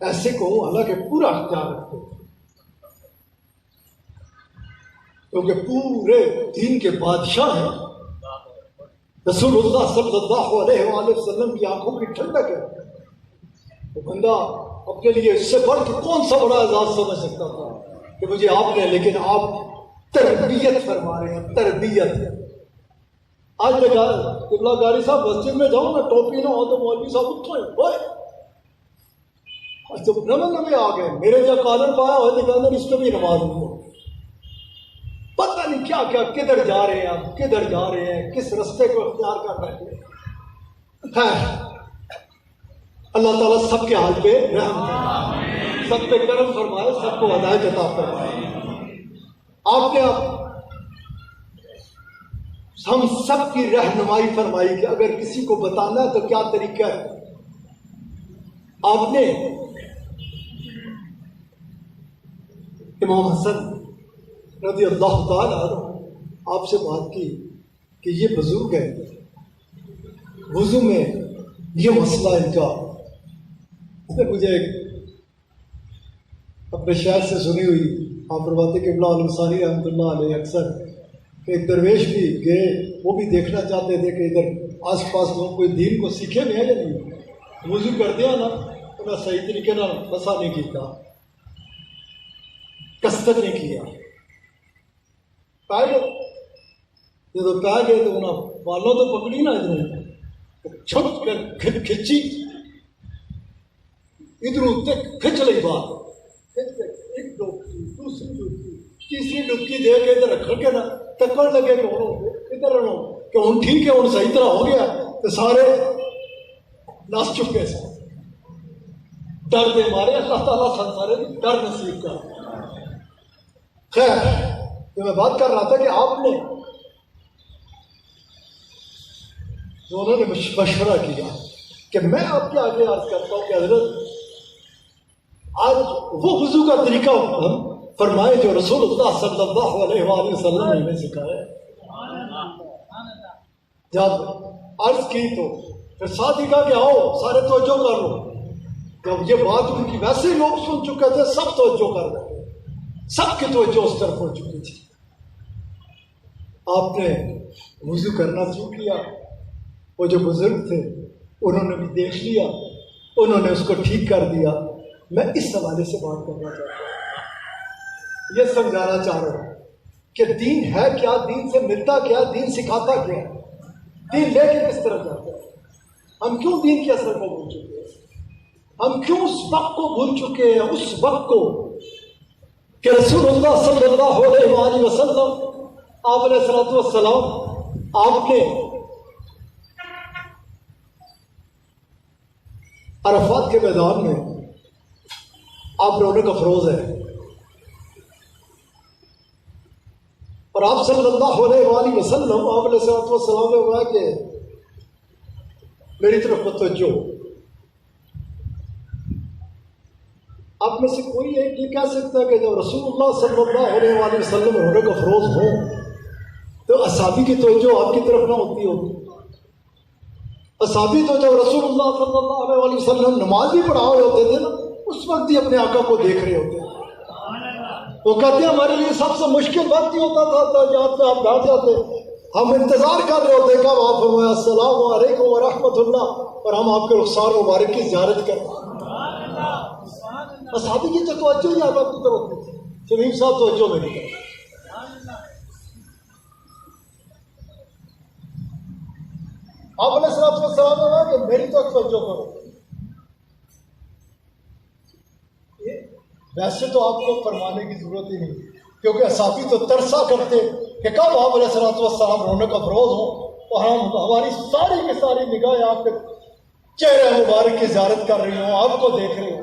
ایسے کہوں حالانکہ پورا اختیار رکھتے، کیونکہ پورے دین کے بادشاہ ہیں، رسول اللہ صلی اللہ علیہ وآلہ وسلم کی آنکھوں کی ٹھنڈک ہے، وہ بندہ اپنے لیے اس سے بڑھ کے کون سا بڑا اعزاز سمجھ سکتا تھا کہ مجھے آپ نے، لیکن آپ تربیت فرما رہے ہیں، تربیت۔ آج میں قبلہ گاری صاحب مسجد میں جاؤں نا، ٹوپی نہ ہو تو مولوی صاحب اٹھو تو نمے آ گئے، میرے جب کالر پایا ہوئے تو کہتے اس کو بھی نماز نہیں، پتہ نہیں کیا کیا، کدھر جا رہے ہیں آپ، کدھر جا رہے ہیں، کس رستے کو اختیار کر رہے ہیں۔ خیر، اللہ تعالیٰ سب کے حال پہ رحم فرمائے، سب پہ کرم فرمائے، سب کو ہدایت عطا فرمائے۔ آپ نے ہم سب کی رہنمائی فرمائی کہ اگر کسی کو بتانا ہے تو کیا طریقہ ہے۔ آپ نے امام حسن رضی اللہ تعالیٰ عنہ آپ سے بات کی کہ یہ بزرگ ہے، وضو میں یہ مسئلہ ان کا، اس نے مجھے اپنے شاعر سے سنی ہوئی آپ فرماتے کہ ابن الانصاری رحمۃ اللہ علیہ اکثر ایک درویش بھی گئے، وہ بھی دیکھنا چاہتے تھے کہ ادھر آس پاس لوگ کوئی دین کو سیکھے بھی ہے یا نہیں، وضو کر دیا نا انہیں صحیح طریقے نہ مسا نہیں کیتا، کثرت نہیں کیا، پائے گئے جب پا گئے تو انہیں بالوں تو پکڑی نا ادھر چھپ کر کھچی، ادھر کھچ لی بات، ایک ڈبکی دوسری ڈبکی تیسری ڈبکی دے کے ادھر رکھ کے نا تکڑ لگے کہ ادھر رہو کہ ہوں ٹھیک ہے ہوں صحیح طرح ہو گیا، تو سارے نس چکے سن، ڈر دے مارے اللہ تعالیٰ سارے ڈر نصیب کر۔ خیر جو میں بات کر رہا تھا کہ آپ نے دونوں نے مشورہ کیا کہ میں آپ کے آگے عرض کرتا ہوں کہ حضرت آج وہ وضو کا طریقہ فرمائے جو رسول اللہ صلی اللہ علیہ وآلہ وسلم نے ہمیں سکھایا۔ جب عرض کی تو پھر ساتھ ہی کہا کہ آؤ سارے توجہ کر لو، جب یہ بات ان کی ویسے ہی لوگ سن چکے تھے، سب توجہ کر رہے تھے، سب کی توجہ اس طرف ہو چکی تھی۔ آپ نے وضو کرنا شروع کیا، وہ جو بزرگ تھے انہوں نے بھی دیکھ لیا، انہوں نے اس کو ٹھیک کر دیا۔ میں اس حوالے سے بات کرنا چاہتا ہوں، یہ سمجھانا چاہ رہا ہوں کہ دین ہے کیا، دین سے ملتا کیا، دین سکھاتا کیا، دین لے کے کس طرح جاتا ہے۔ ہم کیوں دین کے اثر کو بھول چکے ہیں، ہم کیوں اس وقت کو بھول چکے ہیں، اس وقت کو کہ رسول اللہ صلی اللہ علیہ وآلہ وسلم آپ علیہ الصلوۃ والسلام آپ نے عرفات کے میدان میں آپ رونق افروز ہے، اور آپ صلی اللہ علیہ وآلہ وسلم آپ علیہ الصلوۃ والسلام نے کہا کہ میری طرف توجہ، آپ میں سے کوئی ایک یہ کہہ سکتا ہے کہ جب رسول اللہ صلی اللہ علیہ وآلہ وسلم رونق افروز ہوں تو اصحابی کی توجہ آپ کی طرف نہ ہوتی ہوگی؟ اصحابی تو جب رسول اللہ صلی اللہ علیہ وآلہ وسلم نماز بھی پڑھا ہوئے ہوتے تھے نا، اس وقت ہی اپنے آقا کو دیکھ رہے ہوتے ہیں۔ وہ کہتے ہیں ہمارے لیے سب سے مشکل وقت ہی ہوتا تھا جہاں پہ آپ بیٹھ جاتے، ہم انتظار کر رہے ہوتے کب آپ فرمایا السلام علیکم ورحمۃ اللہ، اور ہم آپ کے رخسار مبارک کی زیارت کرتے۔ اصحابی کی تو توجہ ہی آپ کی طرف ہوتی تھی، شمیم صاحب توجہ میں نہیں کرتے۔ آپ علیہ الصلوۃ والسلام نے کہا کہ میری تو توجہ کرو۔ ویسے تو آپ کو فرمانے کی ضرورت ہی نہیں، کیونکہ اصحابی تو ترسا کرتے کہ کب آپ علیہ الصلوۃ والسلام رونق افروز ہوں اور ہم ہماری ساری کی ساری نگاہیں آپ کے چہرے مبارک کی زیارت کر رہی ہوں، آپ کو دیکھ رہے ہوں۔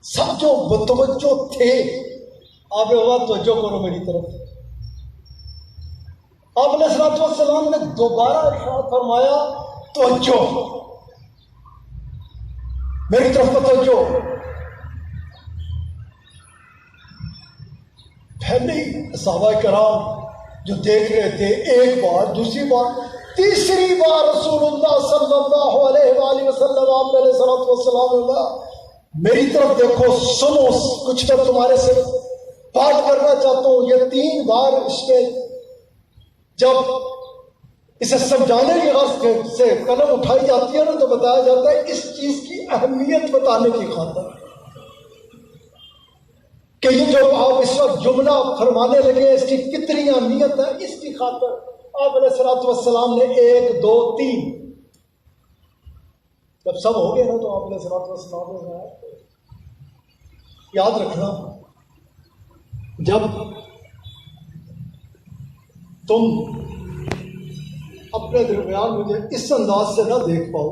سب جو متوجہ تھے آپ نے کہا توجہ کرو میری طرف۔ آپ علیہ الصلوۃ والسلام نے دوبارہ ارشاد فرمایا توجہ، میری طرف توجہ۔ پہلے ہی صحابہ کرام جو دیکھ رہے تھے، ایک بار، دوسری بار، تیسری بار رسول اللہ صلی اللہ علیہ وآلہ وسلم آپ علیہ الصلوۃ والسلام نے کہا میری طرف دیکھو، سنو، کچھ میں تمہارے سے بات کرنا چاہتا ہوں۔ یہ 3 بار اس کے جب اسے سمجھانے کی غرض سے قلم اٹھائی جاتی ہے نا تو بتایا جاتا ہے اس چیز کی اہمیت بتانے کی خاطر کہ یہ جو آپ اس وقت جملہ فرمانے لگے اس کی کتنی اہمیت ہے، اس کی خاطر آپ علیہ الصلوۃ والسلام نے 1 2 3 جب سب ہو گئے نا تو آپ علیہ الصلوۃ والسلام نے یاد رکھنا، جب تم اپنے درمیان مجھے اس انداز سے نہ دیکھ پاؤ،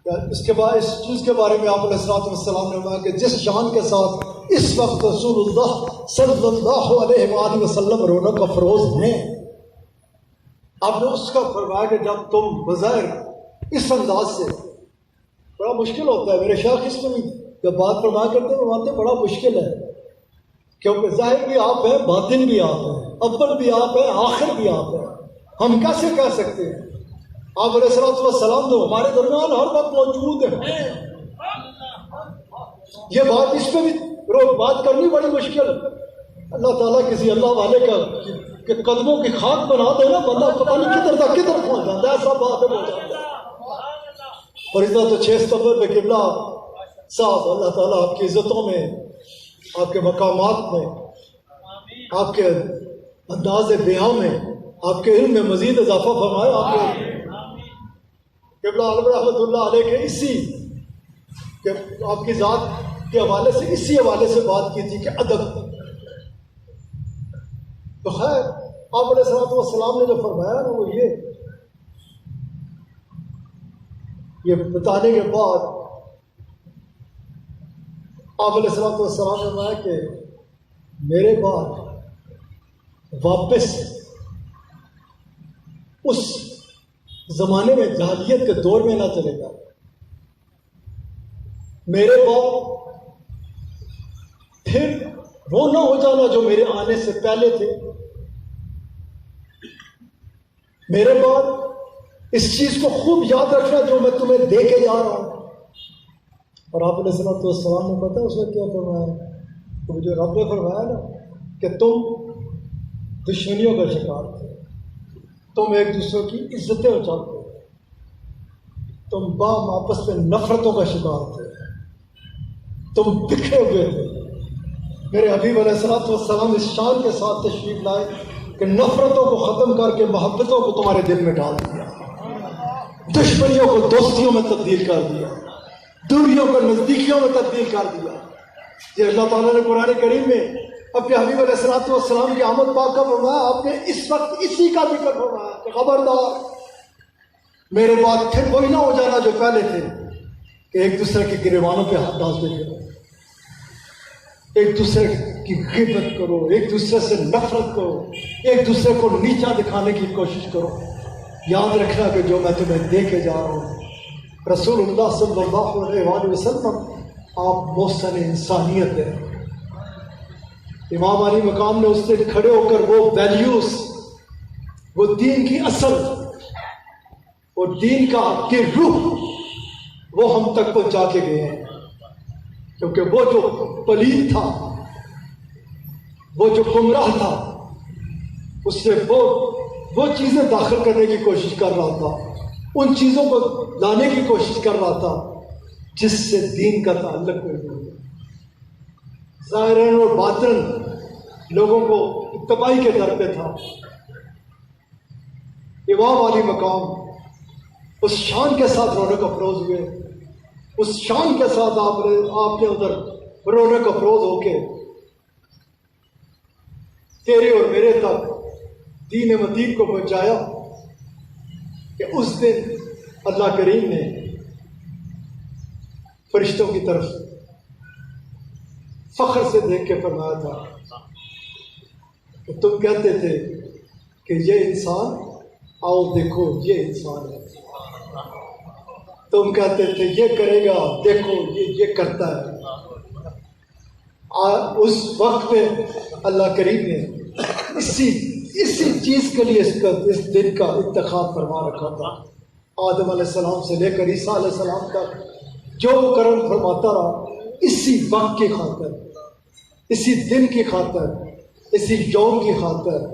اس کے بعد اس چیز کے بارے میں آپ علیہ الصلوۃ والسلام نے کہا کہ جس شان کے ساتھ اس وقت رسول اللہ صلی اللہ علیہ وآلہ وسلم رونق افروز ہیں، آپ نے اس کا فرمایا کہ جب تم بظاہر اس انداز سے، بڑا مشکل ہوتا ہے میرے شیخ اس میں جب بات فرمایا کرتے ہیں وہاں بڑا مشکل ہے، کیونکہ ظاہر بھی آپ ہیں، باطن بھی آپ ہیں، اول بھی آپ ہیں، آخر بھی آپ ہیں۔ ہم کیسے کہہ سکتے ہیں؟ آپ علیہ الصلوۃ والسلام تو ہمارے درمیان ہر وقت موجود ہیں، یہ بات اس پہ بھی روز بات کرنی بڑی مشکل. اللہ تعالیٰ کسی اللہ والے کا کہ قدموں کی خاک بنا دے نا، بندہ پتہ نہیں کدھر تک کدھر پہنچ جاتا ہے. ایسا بات ہے پہنچ جاتا ہے. اور اتنا تو 6 ستمبر پہ قبلہ صاحب اللہ تعالیٰ آپ کی عزتوں میں، آپ کے مقامات میں، آپ کے انداز بیاں میں، آپ کے علم میں مزید اضافہ فرمائے. آپ کے قبلہ عالم رحمۃ اللہ علیہ کے اسی کہ آپ کی ذات کے حوالے سے اسی حوالے سے بات کی تھی کہ ادب. تو خیر آپ علیہ السلام نے جو فرمایا نا وہ یہ بتانے کے بعد آپ علیہ السلام نے فرمایا کہ میرے بعد واپس اس زمانے میں جاہلیت کے دور میں نہ چلے گا. میرے بعد پھر وہ نہ ہو جانا جو میرے آنے سے پہلے تھے. میرے بعد اس چیز کو خوب یاد رکھنا جو میں تمہیں دے کے جا رہا ہوں. اور آپ علیہ السلام نے پتا اس میں کیا فرمایا؟ تو جو رب نے فرمایا نا کہ تم دشمنیوں کا شکار تھے، تم ایک دوسرے کی عزتیں اچھالتے تھے، تم باہم آپس میں نفرتوں کا شکار تھے، تم بکھرے ہوئے تھے. میرے حبیب علیہ السلام اس شان کے ساتھ تشریف لائے کہ نفرتوں کو ختم کر کے محبتوں کو تمہارے دل میں ڈال دیا، دشمنیوں کو دوستیوں میں تبدیل کر دیا، دوریوں کو نزدیکیوں میں تبدیل کر دیا. یہ اللہ تعالیٰ نے قرآن کریم میں اپنے حبیب علیہ السلام کی آمد پاک کا فرمایا. آپ نے اس وقت اسی کا ذکر فرمایا کہ خبردار میرے بعد پھر وہی نہ ہو جانا جو پہلے تھے کہ ایک دوسرے کے گریبانوں پہ ہاتھ ڈالتے تھے، ایک دوسرے کی غیبت کرو، ایک دوسرے سے نفرت کرو، ایک دوسرے کو نیچا دکھانے کی کوشش کرو. یاد رکھنا کہ جو میں تمہیں دے کے جا رہا ہوں رسول اللہ صلی اللہ علیہ وآلہ وسلم آپ محسن انسانیت ہے. امام علی مقام نے اس سے کھڑے ہو کر وہ ویلیوز، وہ دین کی اصل اور دین کی روح وہ ہم تک پہنچا کے گئے ہیں. کیونکہ وہ جو پلید تھا، وہ جو گمراہ تھا، اس سے وہ چیزیں داخل کرنے کی کوشش کر رہا تھا، ان چیزوں کو لانے کی کوشش کر رہا تھا جس سے دین کا تعلق نہیں ہے. ظاہراً اور باطن لوگوں کو اتباعی کے در پہ تھا. امام علی مقام اس شان کے ساتھ رونق افروز ہوئے، اس شان کے ساتھ آپ نے ادھر رونق افروز ہو کے تیرے اور میرے تک دین متین کو پہنچایا کہ اس دن اللہ کریم نے فرشتوں کی طرف فخر سے دیکھ کے فرمایا تھا کہ تم کہتے تھے کہ یہ انسان، آؤ دیکھو یہ انسان ہے. تم کہتے تھے یہ کرے گا، دیکھو یہ کرتا ہے. اس وقت پہ اللہ کریم نے اسی چیز کے لیے اس دن کا انتخاب فرما رکھا تھا. آدم علیہ السلام سے لے کر عیسیٰ علیہ السلام تک جو کرم فرماتا رہا اسی وقت کی خاطر، اسی دن کی خاطر، اسی یوم کی خاطر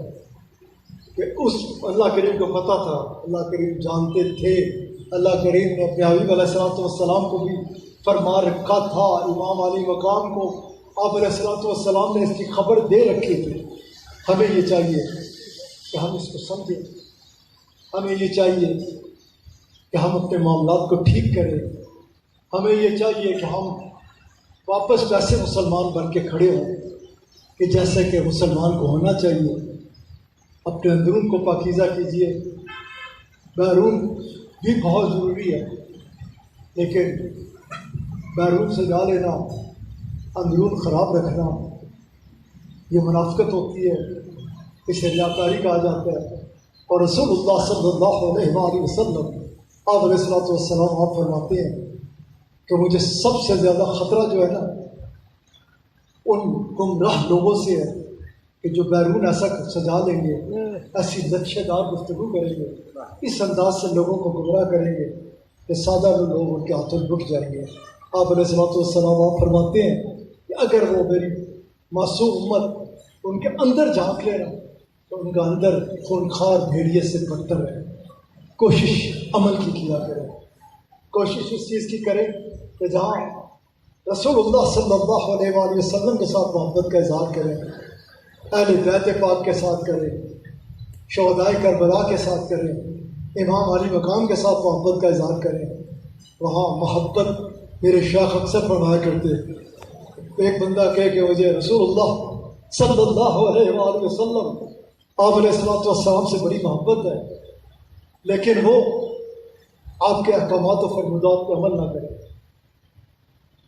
کہ اس اللہ کریم کو پتہ تھا، اللہ کریم جانتے تھے. اللہ کریم نے اپنے حبیب علیہ السلام کو بھی فرما رکھا تھا. امام علی مقام کو آپ علیہ السلام نے اس کی خبر دے رکھی تھی. ہمیں یہ چاہیے کہ ہم اس کو سمجھیں، ہمیں یہ چاہیے کہ ہم اپنے معاملات کو ٹھیک کریں، ہمیں یہ چاہیے کہ ہم واپس ویسے مسلمان بن کے کھڑے ہوں کہ جیسے کہ مسلمان کو ہونا چاہیے. اپنے اندرون کو پاکیزہ کیجیے. بیرون بھی بہت ضروری ہے، لیکن بیرون سے جا لینا، اندرون خراب رکھنا یہ منافقت ہوتی ہے، اسے ریاکاری کہا جاتا ہے. اور رسول اللہ صلی اللہ علیہ وآلہ وسلم آپ علیہ السلام آپ فرماتے ہیں کہ مجھے سب سے زیادہ خطرہ جو ہے نا ان گمراہ لوگوں سے ہے کہ جو بیرون ایسا سجا لیں گے، ایسی نقشے دار گفتگو کریں گے، اس انداز سے لوگوں کو گمراہ کریں گے کہ سادہ لوگ ان کے ہاتھوں رک جائیں گے. آپ علیہ الصلوۃ والسلام آپ فرماتے ہیں کہ اگر وہ میری معصوم امت ان کے اندر جھانک لینا تو ان کا اندر خونخوار بھیڑیے سے بدتر ہے۔ کوشش عمل کی کیا کرے، کوشش اس چیز کی کرے کہ جہاں رسول اللہ صلی اللہ علیہ وآلہ وسلم کے ساتھ محبت کا اظہار کریں، اہل بیت پاک کے ساتھ کریں، شہدائے کربلا کے ساتھ کریں، امام علی مقام کے ساتھ محبت کا اظہار کریں، وہاں محبت میرے شیخ اکثر فرمایا کرتے۔ ایک بندہ کہے کہ مجھے رسول اللہ صلی اللہ علیہ وآلہ وسلم آپ علیہ الصلوۃ والسلام سے بڑی محبت ہے، لیکن وہ آپ کے احکامات و فرمودات پہ عمل نہ کرے،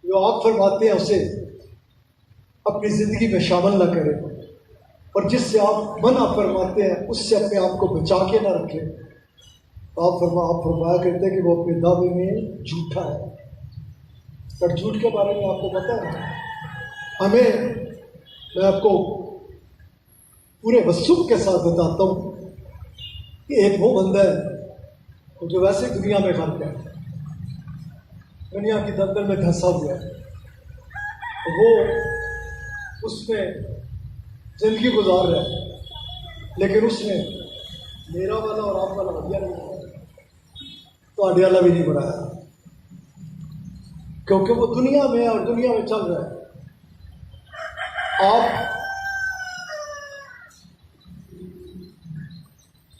جو آپ فرماتے ہیں اسے اپنی زندگی میں شامل نہ کرے، اور جس سے آپ منع فرماتے ہیں اس سے اپنے آپ کو بچا کے نہ رکھے۔ آپ فرمایا کرتے ہیں کہ وہ اپنے دعوے میں جھوٹا ہے، اور جھوٹ کے بارے میں آپ کو پتہ ہے میں آپ کو پورے وثوق کے ساتھ بتاتا ہوں کہ ایک وہ بندہ ہے جو ویسے دنیا میں غرق ہے، دنیا کی دلدل میں دھنسا ہوا ہے، وہ اس میں زندگی گزار رہا ہے، لیکن اس نے میرا والا اور آپ والا ودیا نہیں بنایا، تو آڈیا والا بھی نہیں بنایا، کیونکہ وہ دنیا میں ہے اور دنیا میں چل رہا ہے۔ آپ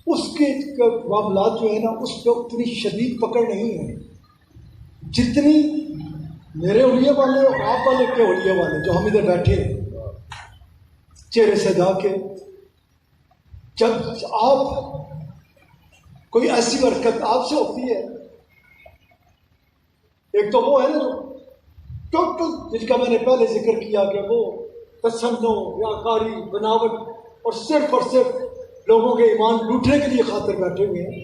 اس کے معاملات جو ہے نا اس پہ اتنی شدید پکڑ نہیں ہے جتنی میرے اولیاء والے اور آپ والے کے اولیاء والے جو ہم ادھر بیٹھے ہیں چہرے سے جا کے، جب آپ کوئی ایسی حرکت آپ سے ہوتی ہے، ایک تو وہ ہے نا جو ٹوٹل جس کا میں نے پہلے ذکر کیا کہ وہ تصنع، ریاکاری، بناوٹ اور صرف لوگوں کے ایمان لوٹنے کے لیے خاطر بیٹھے ہوئے ہیں،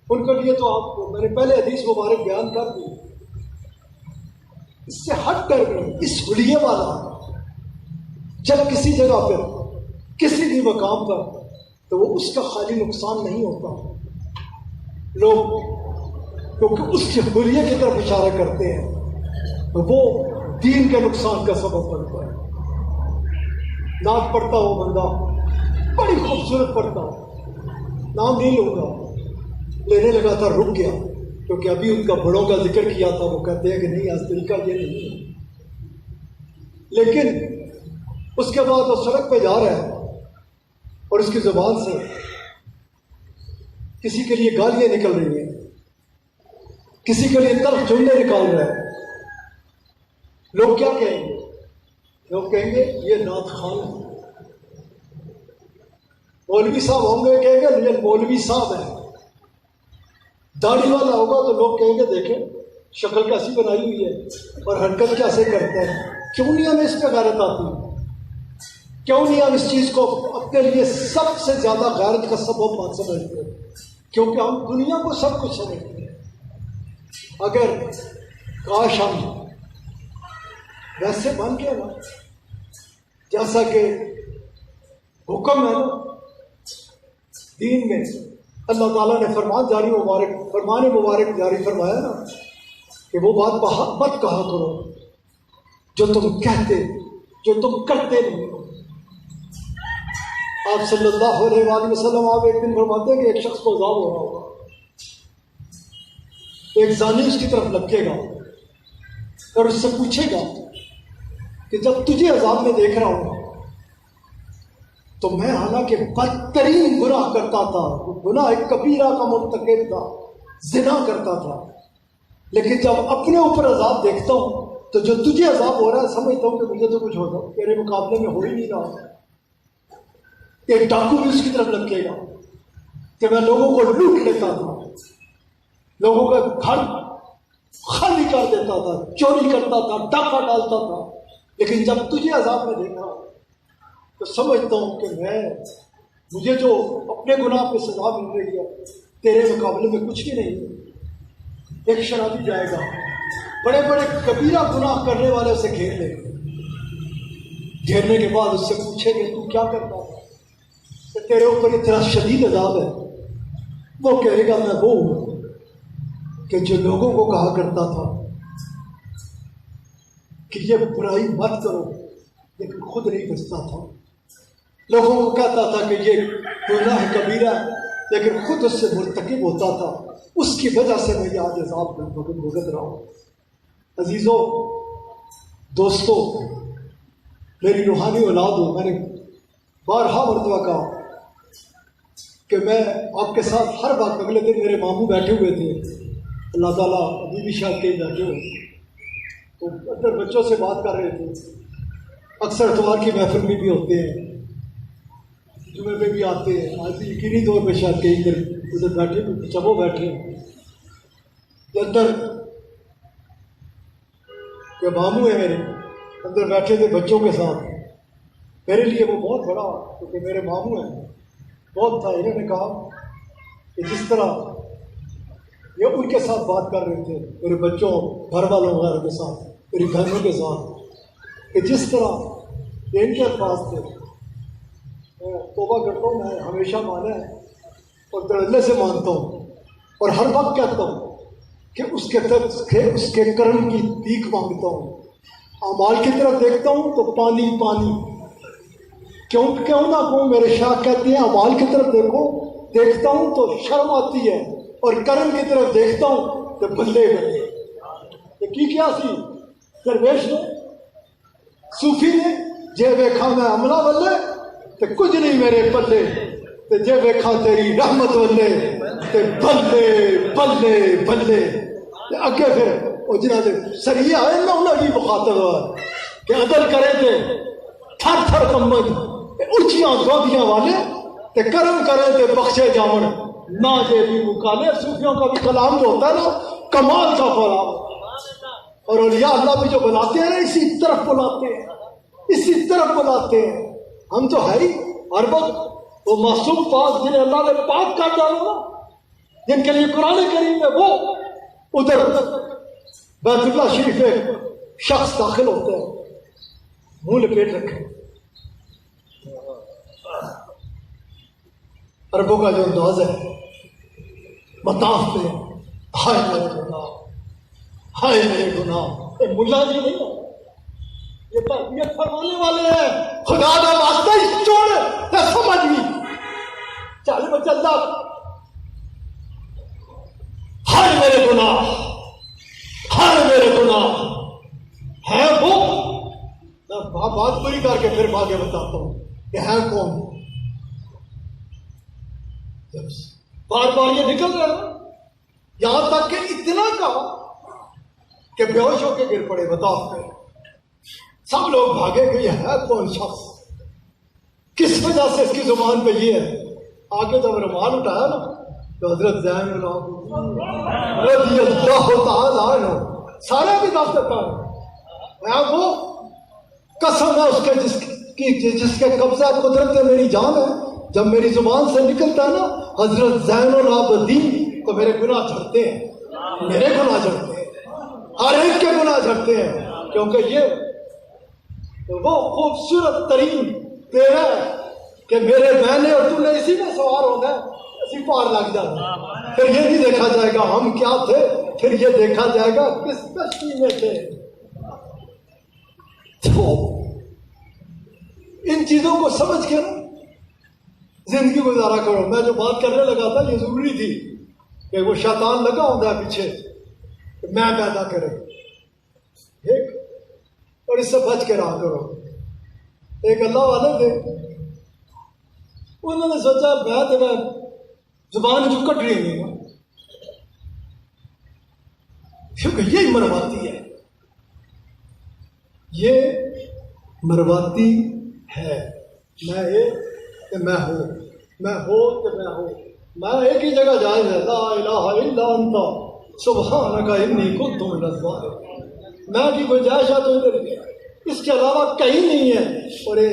ان کے لیے تو آپ کو میں نے پہلے حدیث مبارک بیان کر دی۔ اس سے ہٹ کر بھی اس حلیے والا جب کسی جگہ پر کسی بھی مقام پر تو وہ اس کا خالی نقصان نہیں ہوتا، لوگ کیونکہ اس کے حلیے کی طرف اشارہ کرتے ہیں تو وہ دین کے نقصان کا سبب بنتا ہے۔ نعت پڑھتا ہو بندہ، بڑی خوبصورت پڑھتا ہو، نام نہیں لوں گا، لینے لگا تھا رک گیا کیونکہ ابھی ان کا بڑوں کا ذکر کیا تھا، وہ کہتے ہیں کہ نہیں آج طریقہ یہ نہیں ہے، لیکن اس کے بعد وہ سڑک پہ جا رہا ہے اور اس کی زبان سے کسی کے لیے گالیاں نکل رہی ہیں، کسی کے لیے تلخ جملے نکال رہا ہے، لوگ کیا کہیں گے؟ لوگ کہیں گے یہ نعت خان ہے، مولوی صاحب ہوں گے کہیں گے یہ مولوی صاحب ہے، داڑھی والا ہوگا تو لوگ کہیں گے دیکھیں شکل کیسی بنائی ہوئی ہے اور حرکت کیسے کرتا ہے۔ کیوں نہیں ہمیں اس پہ غیرت آتی؟ کیوں نہیں ہم اس چیز کو اپنے لیے سب سے زیادہ غیرت کا سبب مان سمجھتے ہیں؟ کیونکہ ہم دنیا کو سب کچھ سمجھتے ہیں۔ اگر کاش ہم ویسے بن گئے نا جیسا کہ حکم ہے نا دین میں، اللہ تعالیٰ نے فرمان مبارک جاری فرمایا نا کہ وہ بات مت کہا کرو جو تم کہتے، جو تم کرتے نہیں ہو۔ آپ صلی اللہ علیہ وآلہ وسلم آپ ایک دن فرماتے ہیں کہ ایک شخص کو عذاب ہو رہا ہوگا، ایک زانی اس کی طرف لپکے گا اور اس سے پوچھے گا کہ جب تجھے عذاب میں دیکھ رہا ہوں تو میں حالانکہ بدترین گناہ کرتا تھا، گناہ کبیرہ کا مرتکب تھا، زنا کرتا تھا، لیکن جب اپنے اوپر عذاب دیکھتا ہوں تو جو تجھے عذاب ہو رہا ہے سمجھتا ہوں کہ مجھے تو کچھ ہوتا تیرے مقابلے میں ہو ہی نہیں رہا۔ ایک ڈاکو بھی اس کی طرف لگے گا کہ میں لوگوں کو لوٹ لیتا تھا، لوگوں کا گھر خالی کر دیتا تھا، چوری کرتا تھا، ڈاکہ ڈالتا تھا، لیکن جب تجھے عذاب میں دیکھا تو سمجھتا ہوں کہ مجھے جو اپنے گناہ پہ سزا مل رہی ہے تیرے مقابلے میں کچھ بھی نہیں ہے۔ ایک شرابی جائے گا، بڑے بڑے کبیرہ گناہ کرنے والے اسے گھیر لیں گے، گھیرنے کے بعد اس سے پوچھیں گے تو کیا کرتا ہے کہ تیرے اوپر اتنا شدید عذاب ہے؟ وہ کہے گا میں وہ ہوں کہ جو لوگوں کو کہا کرتا تھا کہ یہ برائی مت کرو، لیکن خود نہیں بچتا تھا. لوگوں کو کہتا تھا کہ یہ گناہ کبیرہ ہے، لیکن خود اس سے مرتکب ہوتا تھا. اس کی وجہ سے میں یہ آج عذاب بھگت رہا ہوں. عزیزوں، دوستوں، میری روحانی اولاد ہو، میں نے بارہا مرتبہ کہا کہ میں آپ کے ساتھ ہر وقت. اگلے دن میرے ماموں بیٹھے ہوئے تھے، اللہ تعالیٰ ابھی بھی شاید کہیں بیٹھے ہوئے، تو اندر بچوں سے بات کر رہے تھے. اکثر اتوار کی محفل میں بھی ہوتے ہیں، جمعے پہ بھی آتے ہیں. آج بھی یقینی طور پہ شاید کہیں ادھر بیٹھے، جب وہ بیٹھے اندر کہ ماموں ہیں میرے، اندر بیٹھے تھے بچوں کے ساتھ. میرے لیے وہ بہت بڑا، کیونکہ میرے ماموں ہیں، بہت تھا. انہوں نے کہا کہ جس طرح یہ ان کے ساتھ بات کر رہے تھے، میرے بچوں، گھر والوں وغیرہ کے ساتھ، میری بہنوں کے ساتھ، کہ جس طرح یہ ان کے الفاظ تھے. میں توبہ کرتا ہوں، میں ہمیشہ مانا ہے اور دل سے مانتا ہوں، اور ہر وقت کہتا ہوں کہ اس کے طرف اس کے کرم کی بھیک مانگتا ہوں. اعمال کی طرف دیکھتا ہوں تو پانی پانی، کیوں نہ کہوں. میرے شاہ کہتے ہیں اعمال کی طرف دیکھتا ہوں تو شرم آتی ہے، اور کرم کی طرف دیکھتا ہوں تو بلے بلے. یہ کیا سی درویش نے، صوفی نے، جے ویکھا میں عملہ بلے تے کچھ نہیں میرے پلے، تے جے ویکھا تیری رحمت بلے تے بلے بلے بلے. اگے پھر وہ جنہاں دے سریے آئے نا، انہاں کی مخاطب ہے کہ عدل کرے تے تھر تھر کمبن، اونچیاں گودیاں والے تے کرم کرے تے بخشے جاون نہ جے بھی مکالے. صوفیوں کا بھی کلام جو ہوتا ہے نا، کمال کا کلام. اور اولیاء اللہ بھی جو بلاتے ہیں نا، اسی طرف بلاتے ہیں، اسی طرف بلاتے ہیں. ہم تو ہے ہی ہر وقت وہ معصوم پاک جنہیں اللہ نے پاک کر ڈالا نا، جن کے لیے قرآن کریم میں وہ ادھر بیت اللہ شریف میں شخص داخل ہوتے ہیں، منہ لپیٹ رکھے. عربوں کا جو انداز ہے مطاف میں، ہائے میرے گناہ، ہائے میرے گناہ. ملا جی نہیں ہے، یہ تربیت فرمانے والے ہیں. خدا کا واسطہ ہی چھوڑ سمجھ بھی چل بچل دا. ہائے میرے گناہ، ہائے میرے گناہ ہے وہ. میں بات پوری کر کے پھر آگے بتاتا ہوں کہ ہے کون. بار بار یہ نکل رہا ہے، یہاں تک کہ اتنا کہا کہ بے ہوش ہو کے گر پڑے. بتاؤ پہ سب لوگ بھاگے کہ یہ ہے کون شخص، کس وجہ سے اس کی زبان پہ یہ ہے. آگے جب رومال اٹھایا نا تو حضرت زین رضی اللہ تعالیٰ عنہ سارے بھی دست دیتا ہے. وہ قسم ہے اس کے جس کے قبضہ قدرت ہے میری جان ہے. جب میری زبان سے نکلتا ہے نا حضرت زین العابدین، تو میرے گناہ جھڑتے ہیں، میرے گناہ جھڑتے ہیں، ہر ایک کے گناہ جھڑتے ہیں. کیونکہ یہ وہ خوبصورت ترین تیرا ہے کہ میرے بہنیں اور تم نے اسی میں سوار ہونا ہے، اسی پار لگ جانا. پھر یہ نہیں دیکھا جائے گا ہم کیا تھے، پھر یہ دیکھا جائے گا کس کشتی میں تھے. تو ان چیزوں کو سمجھ کے زندگی گزارا کرو. میں جو بات کرنے لگا تھا یہ ضروری تھی کہ وہ شیطان لگا ہوتا ہے پیچھے میں پیدا کرے ایک، اور اس سے بچ کے رہا کرو. ایک اللہ والے تھے، انہوں نے سوچا میں زبان جو کٹ رہی نہیں، کیونکہ یہ مرواتی ہے، یہ مرواتی ہے. میں ایک کہ میں ہوں، میں ہو کہ میں ہوں. میں ایک ہی جگہ جائز ہے، لا الہ الا انت سبحانک انی کنت من الظالمین. میں کی گنجائش ہے تو ادھر، اس کے علاوہ کہیں نہیں ہے. اور یہ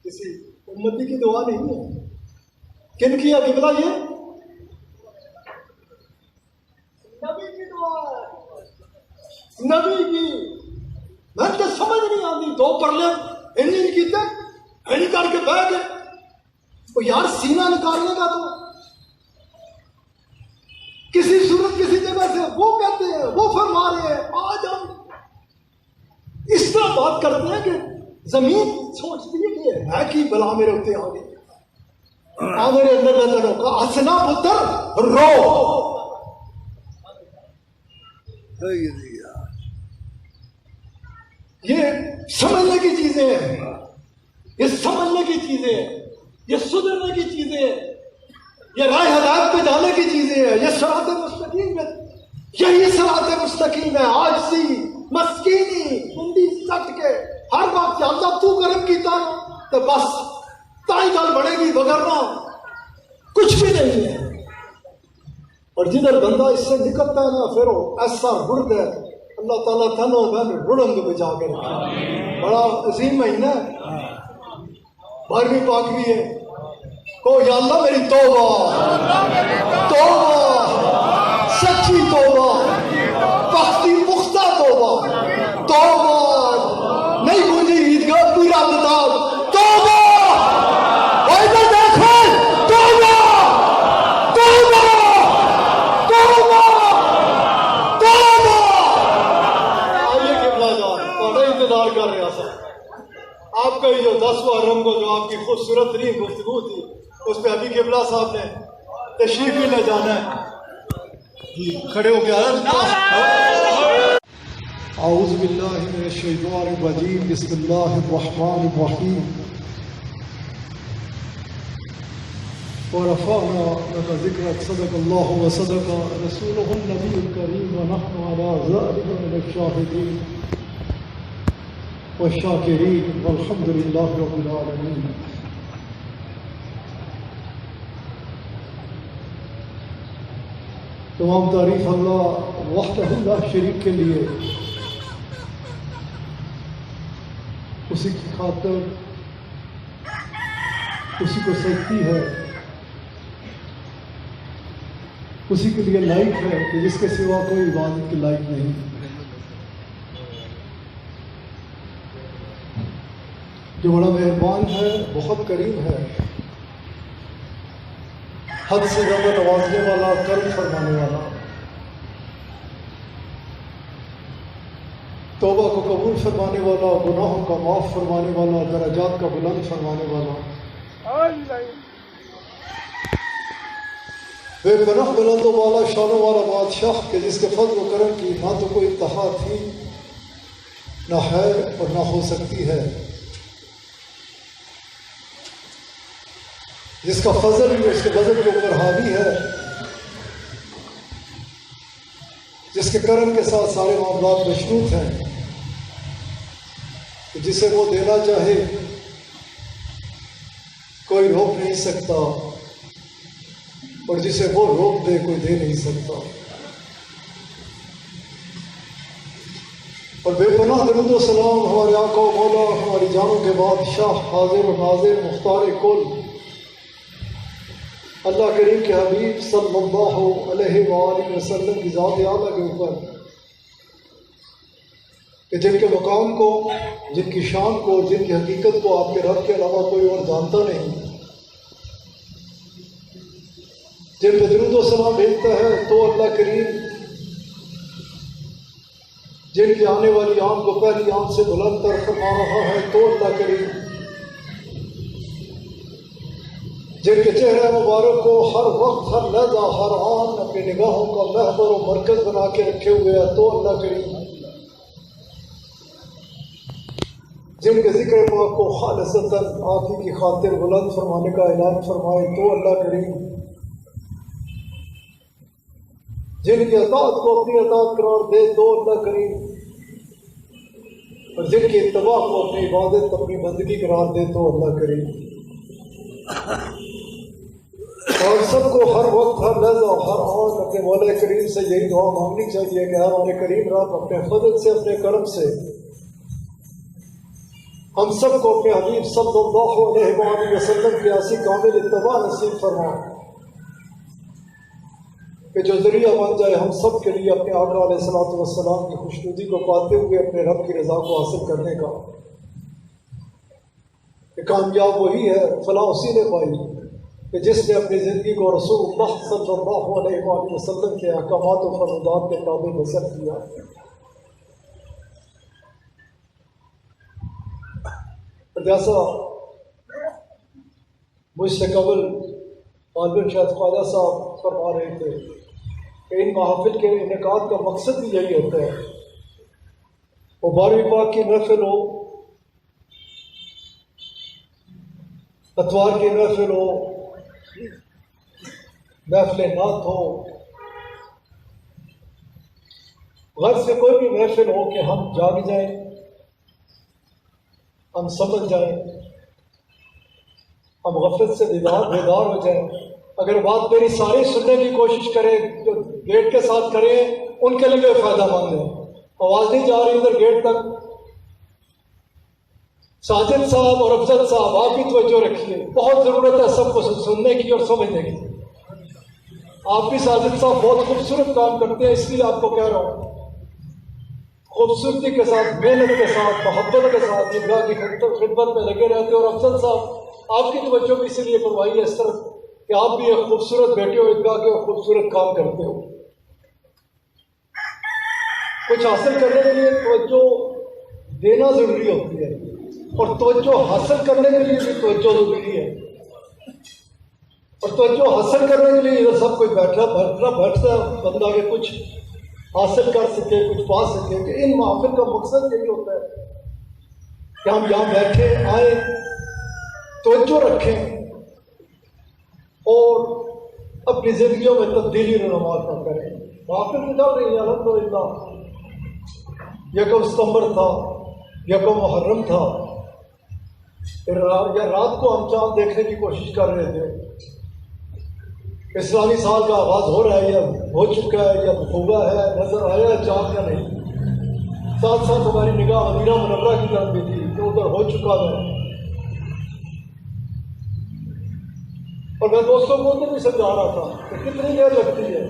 کسی امتی کی دعا نہیں ہے. کن کی ہے قبلہ؟ یہ نبی کی دعا ہے، نبی کی. میں تو سمجھ نہیں آتی، دو پرلے نہیں کیتے نہیں کر کے بہ گئے. وہ یار سینہ نکالنے کا تو کسی صورت کسی جگہ سے وہ کہتے ہیں، وہ فرما رہے ہیں. آج ہم سب بات کرتے ہیں کہ زمین سوچتی ہے کہ ہے کی بلا میرے اتنے آ گئی، آ میرے اندر نظر ہوگا ہنسنا پتر رو. یہ سمجھنے کی چیزیں ہیں، یہ سمجھنے کی چیزیں ہیں، یہ سدھرنے کی چیزیں ہیں، یہ راہ ہدایت پہ جانے کی چیزیں ہیں، یہ صراط مستقیم ہے. یہی صراط مستقیم ہے. آج سی مسکینی بندی سٹ کے ہر بات جب تو کرم کیتا تو بس تائی گل بڑھے گی، وگرنا کچھ بھی نہیں ہے. اور جدھر بندہ اس سے نکلتا ہے نا پھر وہ ایسا رڑد ہے. اللہ تعالیٰ تھنو میں رڑنگ بجا کے رکھا. بڑا عظیم مہینہ ہے، 12ویں پاک بھی ہے. کو یا اللہ میری توبہ، توبہ، سچی توبہ، پختی پختہ توبہ، توبہ نہیں گونجی عیدگاہ پورا بتاؤ، توبہ ادھر دیکھو، توبہ، توبہ، توبہ، توبہ. آئیے قبلہ جان، بڑا انتظار کر رہا تھا آپ کا. یہ جو 10واں رنگ جو آپ کی خوبصورت ترین گفتگو تھی اس پہ ابھی قبلہ صاحب نے تشریف بھی لے جانا ہے. کھڑے ہو گیا. اعوذ باللہ من الشیطان الرجیم، بسم اللہ الرحمن الرحیم. ورفعنا لك ذکرک، صدق اللہ وصدق رسولہ النبی الکریم، ونحن علی ذلک من الشاہدین والشاکرین، والحمد للہ رب العالمین. تمام تعریف اللہ وحدہ لا شریک کے لیے، اسی کی خاطر اسی کو سجتی ہے، اسی کے لیے لائق ہے کہ جس کے سوا کوئی عبادت کے لائق نہیں. جو بڑا مہربان ہے، بہت کریم ہے، حد سے زیادہ نوازنے والا، کرم فرمانے والا، توبہ کو قبول فرمانے والا، گناہوں کا معاف فرمانے والا، درجات کا بلند فرمانے والا، بے پناہ بلند والا، شانوں والا بادشاہ کہ جس کے فضل و کرم کی نہ تو کوئی انتہا تھی، نہ ہے اور نہ ہو سکتی ہے، جس کا فضل بھی اس کے بدل کے اوپر حاوی ہے، جس کے کرم کے ساتھ سارے معاملات مشروط ہیں، جسے وہ دینا چاہے کوئی روک نہیں سکتا، اور جسے وہ روک دے کوئی دے نہیں سکتا. اور بے پناہ درود و سلام ہمارے آقا و مولا، ہماری جانوں کے بادشاہ، حاضر و ناظر، مختار کل، اللہ کریم کے حبیب صلی اللہ علیہ وآلہ وسلم کی ذات اعلیٰ کے اوپر، کہ جن کے مقام کو، جن کی شان کو، جن کی حقیقت کو آپ کے رب کے علاوہ کوئی اور جانتا نہیں، جن پہ درود و سلام بھیجتا ہے تو اللہ کریم، جن کی آنے والی آنکھ کو پہلی آنکھ سے بلند تر فرما رہا ہے تو اللہ کریم، جن کے چہرے مبارک کو ہر وقت، ہر لحظہ، ہر آن اپنی نگاہوں کا محور و مرکز بنا کے رکھے ہوئے ہے تو اللہ کریم، جن کے ذکر پاک کو خالصتاً آپ ہی کی خاطر بلند فرمانے کا اعلان فرمائے تو اللہ کریم، جن کی اطاعت کو اپنی اطاعت قرار دے تو اللہ کریم، اور جن کی اتباع کو اپنی عبادت، اپنی بندگی قرار دے تو اللہ کریم. اور سب کو ہر وقت، ہر لحظہ، ہر آن اپنے مولا کریم سے یہی دعا مانگنی چاہیے کہ ہمارے کریم رب اپنے فضل سے، اپنے کرم سے ہم سب کو اپنے حبیب صلی اللہ علیہ وآلہ وسلم کی ایسی کامل اتباع نصیب فرمائے کہ جو ذریعہ بن جائے ہم سب کے لیے اپنے آقا علیہ الصلوۃ والسلام کی خوشنودی کو پاتے ہوئے اپنے رب کی رضا کو حاصل کرنے کا. کہ کامیاب وہی ہے، فلاح اسی نے پائی کہ جس نے اپنی زندگی کو رسول اللہ صلی اللہ علیہ وآلہ وسلم کے احکامات و فرمودات کے تابع بسر کیا. جیسا مجھ سے قبل عالم شاید خواجہ صاحب فرما رہے تھے کہ ان محافل کے انعقاد کا مقصد بھی یہی ہوتا ہے، وہ 12ویں پاک کی محفل ہو، اتوار کی محفل ہو، محفل نعت ہو، غرض سے کوئی بھی محفل ہو کہ ہم جاگ جائیں، ہم سمجھ جائیں، ہم غفلت سے بیدار ہو جائیں۔ اگر بات میری ساری سننے کی کوشش کریں جو گیٹ کے ساتھ کریں ان کے لیے فائدہ مند ہے۔ آواز نہیں جا رہی ادھر گیٹ تک۔ ساجد صاحب اور افضل صاحب آپ بھی توجہ رکھیے، بہت ضرورت ہے سب کو سننے کی اور سمجھنے کی۔ آپ بھی ساجد صاحب بہت خوبصورت کام کرتے ہیں، اس لیے آپ کو کہہ رہا ہوں خوبصورتی کے ساتھ، محنت کے ساتھ، محبت کے ساتھ عیدگاہ کی خدمت میں لگے رہتے ہیں۔ اور افضل صاحب آپ کی توجہ بھی اسی لیے کروائی ہے اس طرف کہ آپ بھی ایک خوبصورت بیٹے ہو عیدگاہ کے اور خوبصورت کام کرتے ہو۔ کچھ حاصل کرنے کے لیے توجہ دینا ضروری ہوتی ہے اور توجہ حاصل کرنے کے لیے بھی توجہ ضروری ہے۔ اور توجہ حاصل کرنے کے لیے ادھر سب کوئی بیٹھتا ہے بندہ کہ کچھ حاصل کر سکے، کچھ پا سکے۔ کہ ان محافل کا مقصد یہی ہوتا ہے کہ ہم یہاں بیٹھے آئیں، توجہ رکھیں اور اپنی زندگیوں میں تبدیلی رونما کریں۔ محافل نکل رہی ہے الحمدللہ۔ 1 ستمبر تھا، 1 محرم تھا، یا رات کو ہم چاند دیکھنے کی کوشش کر رہے تھے۔ اسلامی سال کا آغاز ہو رہا ہے یا ہو چکا ہے یا ہوگا ہے، نظر آیا ہے چاند یا نہیں۔ ساتھ ساتھ ہماری نگاہ مدینہ منورہ کی طرف بھی تھی جو ادھر ہو چکا ہے۔ اور میں دوستوں کو ادھر بھی سمجھا رہا تھا کہ کتنی دیر لگتی ہے،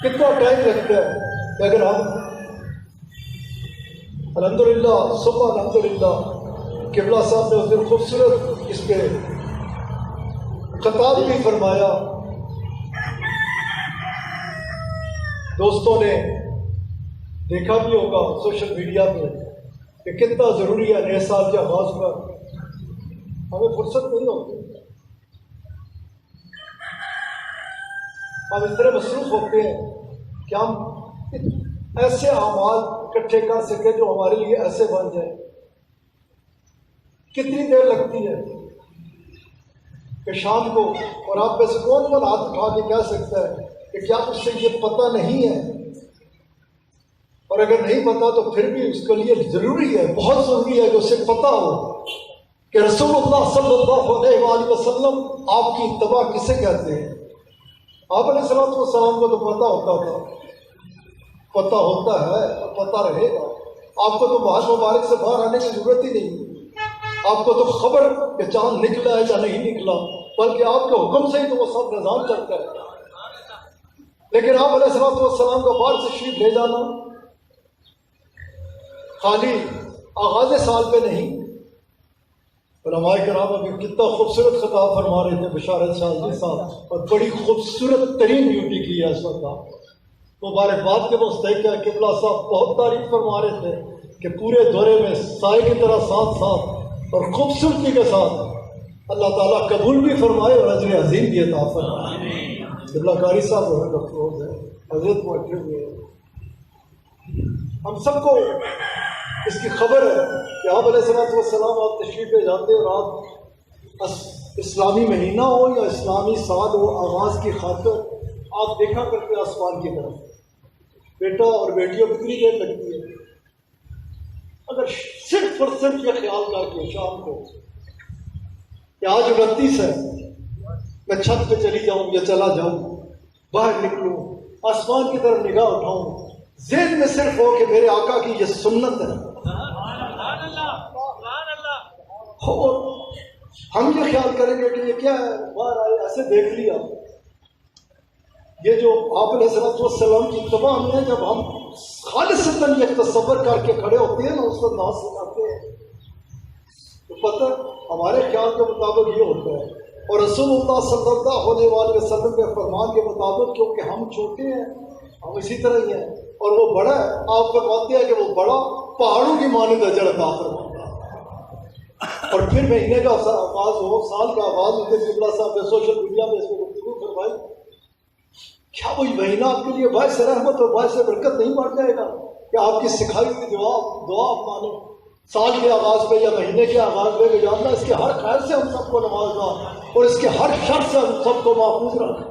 کتنا ٹائم لگتا ہے کہ اگر ہم الحمدللہ صبح الحمدللہ قبلہ صاحب نے اس دن خوبصورت اس پہ خطاب بھی فرمایا۔ دوستوں نے دیکھا بھی ہوگا سوشل میڈیا پہ کہ کتنا ضروری ہے نئے سال کے آغاز پر ہمیں فرصت نہیں ہوتی، ہم اس طرح مصروف ہوتے ہیں کہ ہم ایسے اعمال اکٹھے کر سکیں جو ہمارے لیے ایسے بن جائیں۔ کتنی دیر لگتی ہے کہ شام کو، اور آپ میں سے کون ہاتھ اٹھا کے کہہ سکتا ہے کہ کیا اس سے یہ پتہ نہیں ہے؟ اور اگر نہیں پتا تو پھر بھی اس کے لیے ضروری ہے، بہت ضروری ہے کہ اسے پتہ ہو کہ رسول اللہ صلی اللہ علیہ وآلہ وسلم آپ کی اتباع کسے کہتے ہیں۔ آپ علیہ الصلوۃ والسلام کو تو پتہ ہوتا تھا، پتہ ہوتا ہے اور پتہ رہے گا۔ آپ کو تو محل مبارک سے باہر آنے کی ضرورت ہی نہیں، آپ کو تو خبر کہ چاند نکلا ہے یا نہیں نکلا، بلکہ آپ کے حکم سے ہی تو وہ سب نظام چلتا ہے۔ لیکن آپ علیہ الصلوۃ والسلام کا باہر تشریف لے جانا خالی آغاز سال پہ نہیں۔ علماء کرام ابھی کتنا خوبصورت خطاب فرما رہے تھے بشارت شاذلی صاحب، اور بڑی خوبصورت ترین ڈیوٹی کی ہے اس وقت۔ مبارکباد کے مستحق ہے، قبلہ صاحب بہت تعریف فرما رہے تھے کہ پورے دورے میں سائے کی طرح ساتھ ساتھ اور خوبصورتی کے ساتھ اللہ تعالیٰ قبول بھی فرمائے اور اجر عظیم بھی عطا فرمائے۔ قبلہ قاری صاحب بہت افسوس ہے، حضرت بیٹھے ہوئے ہیں۔ ہم سب کو اس کی خبر ہے کہ آپ علیہ الصلوۃ والسلام آپ تشریف لے جاتے اور آپ اسلامی مہینہ ہو یا اسلامی سال ہو، آغاز کی خاطر آپ دیکھا کرتے آسمان کی طرف، بیٹا اور بیٹیوں کتنی دیر لگتی ہے۔ اگر 6% یہ خیال کر کے شام کو کہ آج 29 ہے، میں چھت پہ چلی جاؤں یا چلا جاؤں، باہر نکلوں، آسمان کی طرف نگاہ اٹھاؤں، ذہن میں صرف ہو کہ میرے آقا کی یہ سنت ہے، اور ہم یہ خیال کریں گے کہ یہ کیا ہے، باہر آئے ایسے دیکھ لیا۔ یہ جو آپ علیہ الصلوۃ والسلام کی اتباع میں جب ہم خالصتاً یہ تصور کر کے کھڑے ہوتے ہیں نا، اس کو ناز سکھاتے ہیں، تو پتہ ہمارے خیال کے مطابق یہ ہوتا ہے، اور رسول اللہ صلی اللہ علیہ وآلہ وسلم کے فرمان کے مطابق کیونکہ ہم چھوٹے ہیں، ہم اسی طرح ہی ہیں، اور وہ بڑا ہے، آپ فرماتے ہیں کہ وہ بڑا پہاڑوں کی مانند اجر عطا فرماتا ہے۔ اور پھر مہینے کا آغاز ہو، سال کا آغاز ہو کہ قبلہ صاحب نے سوشل میڈیا میں اس کو گفتگو فرمائی، کیا وہی مہینہ آپ کے لیے باعث رحمت اور باعث برکت نہیں بن جائے گا کہ آپ کی سکھائی ہوئی دعا آپ مانو سال کے آغاز پہ یا مہینے کے آغاز پہ کہ یا اللہ اس کے ہر خیر سے ہم سب کو نوازنا اور اس کے ہر شر سے ہم سب کو محفوظ رکھنا،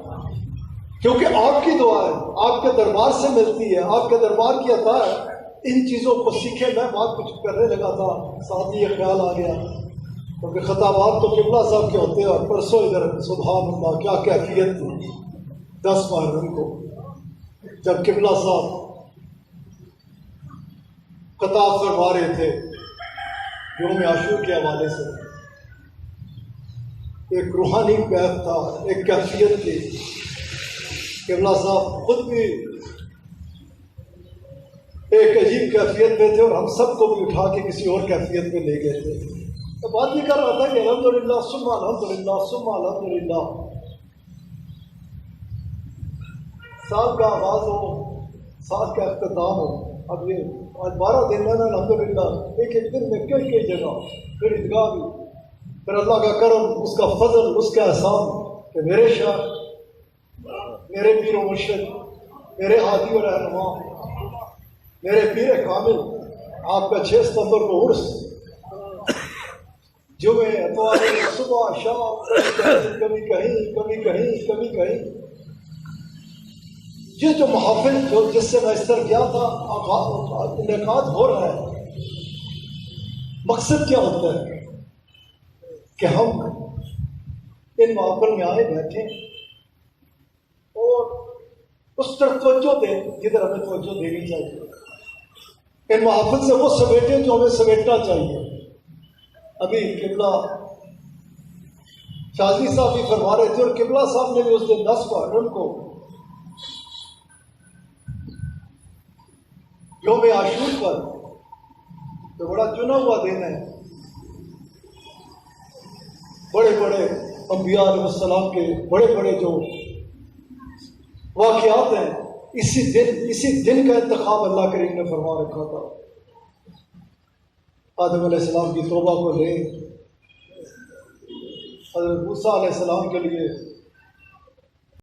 کیونکہ آپ کی دعا ہے، آپ کے دربار سے ملتی ہے، آپ کے دربار کی عطا ہے۔ ان چیزوں کو سیکھے۔ میں بات کچھ کرنے لگا تھا، ساتھ ہی یہ خیال آ گیا کیونکہ خطابات تو قبلہ صاحب کے ہوتے ہیں، اور پرسوں ادھر سبحان اللہ کیا کیفیت تھی 10 محرم کو جب قبلہ صاحب خطاب فرما رہے تھے یوم عاشور کے حوالے سے، ایک روحانی کیف تھا، ایک کیفیت تھی۔ قبلہ صاحب خود بھی ایک عجیب کیفیت میں تھے اور ہم سب کو بھی اٹھا کے کسی اور کیفیت میں لے گئے تھے۔ تو بات یہ کر رہا تھا کہ الحمدللہ ثم الحمدللہ ثم الحمدللہ، سال کا آغاز ہو، سال کا اختتام ہو۔ اب یہ آج 12 دن ہے نا، الحمدللہ ایک ایک دن میں کئی کئی جگہ پھر عیدگاہ بھی، پھر اللہ کا کرم، اس کا فضل، اس کا احسان کہ میرے شاہ، میرے پیر و مرشد، میرے ہادی و رہنما، میرے پیر کامل، آپ کا 6 ستمبر کو عرس، جمعے اتوار صبح شام، کبھی کہیں کبھی کہیں کبھی کہیں، یہ جو محافل جو جس سے میں اس طرح کیا تھا انعقاد ہو رہا ہے، مقصد کیا ہوتا ہے کہ ہم ان محافل میں آئے بیٹھے اور اس طرف توجہ دیں جدھر ہمیں توجہ دینی چاہیے، ان محافل سے وہ سمیٹیں جو ہمیں سمیٹنا چاہیے۔ ابھی قبلہ شاذلی صاحب بھی فرما رہے تھے اور قبلہ صاحب نے بھی اس دن 10 محرم کو یوم عاشور پر تو بڑا چنا ہوا دن ہے، بڑے بڑے انبیاء علیہ السلام کے بڑے بڑے جو واقعات ہیں، اسی دن کا انتخاب اللہ کریم نے فرما رکھا تھا۔ آدم علیہ السلام کی توبہ کو لے، حضرت موسیٰ علیہ السلام کے لیے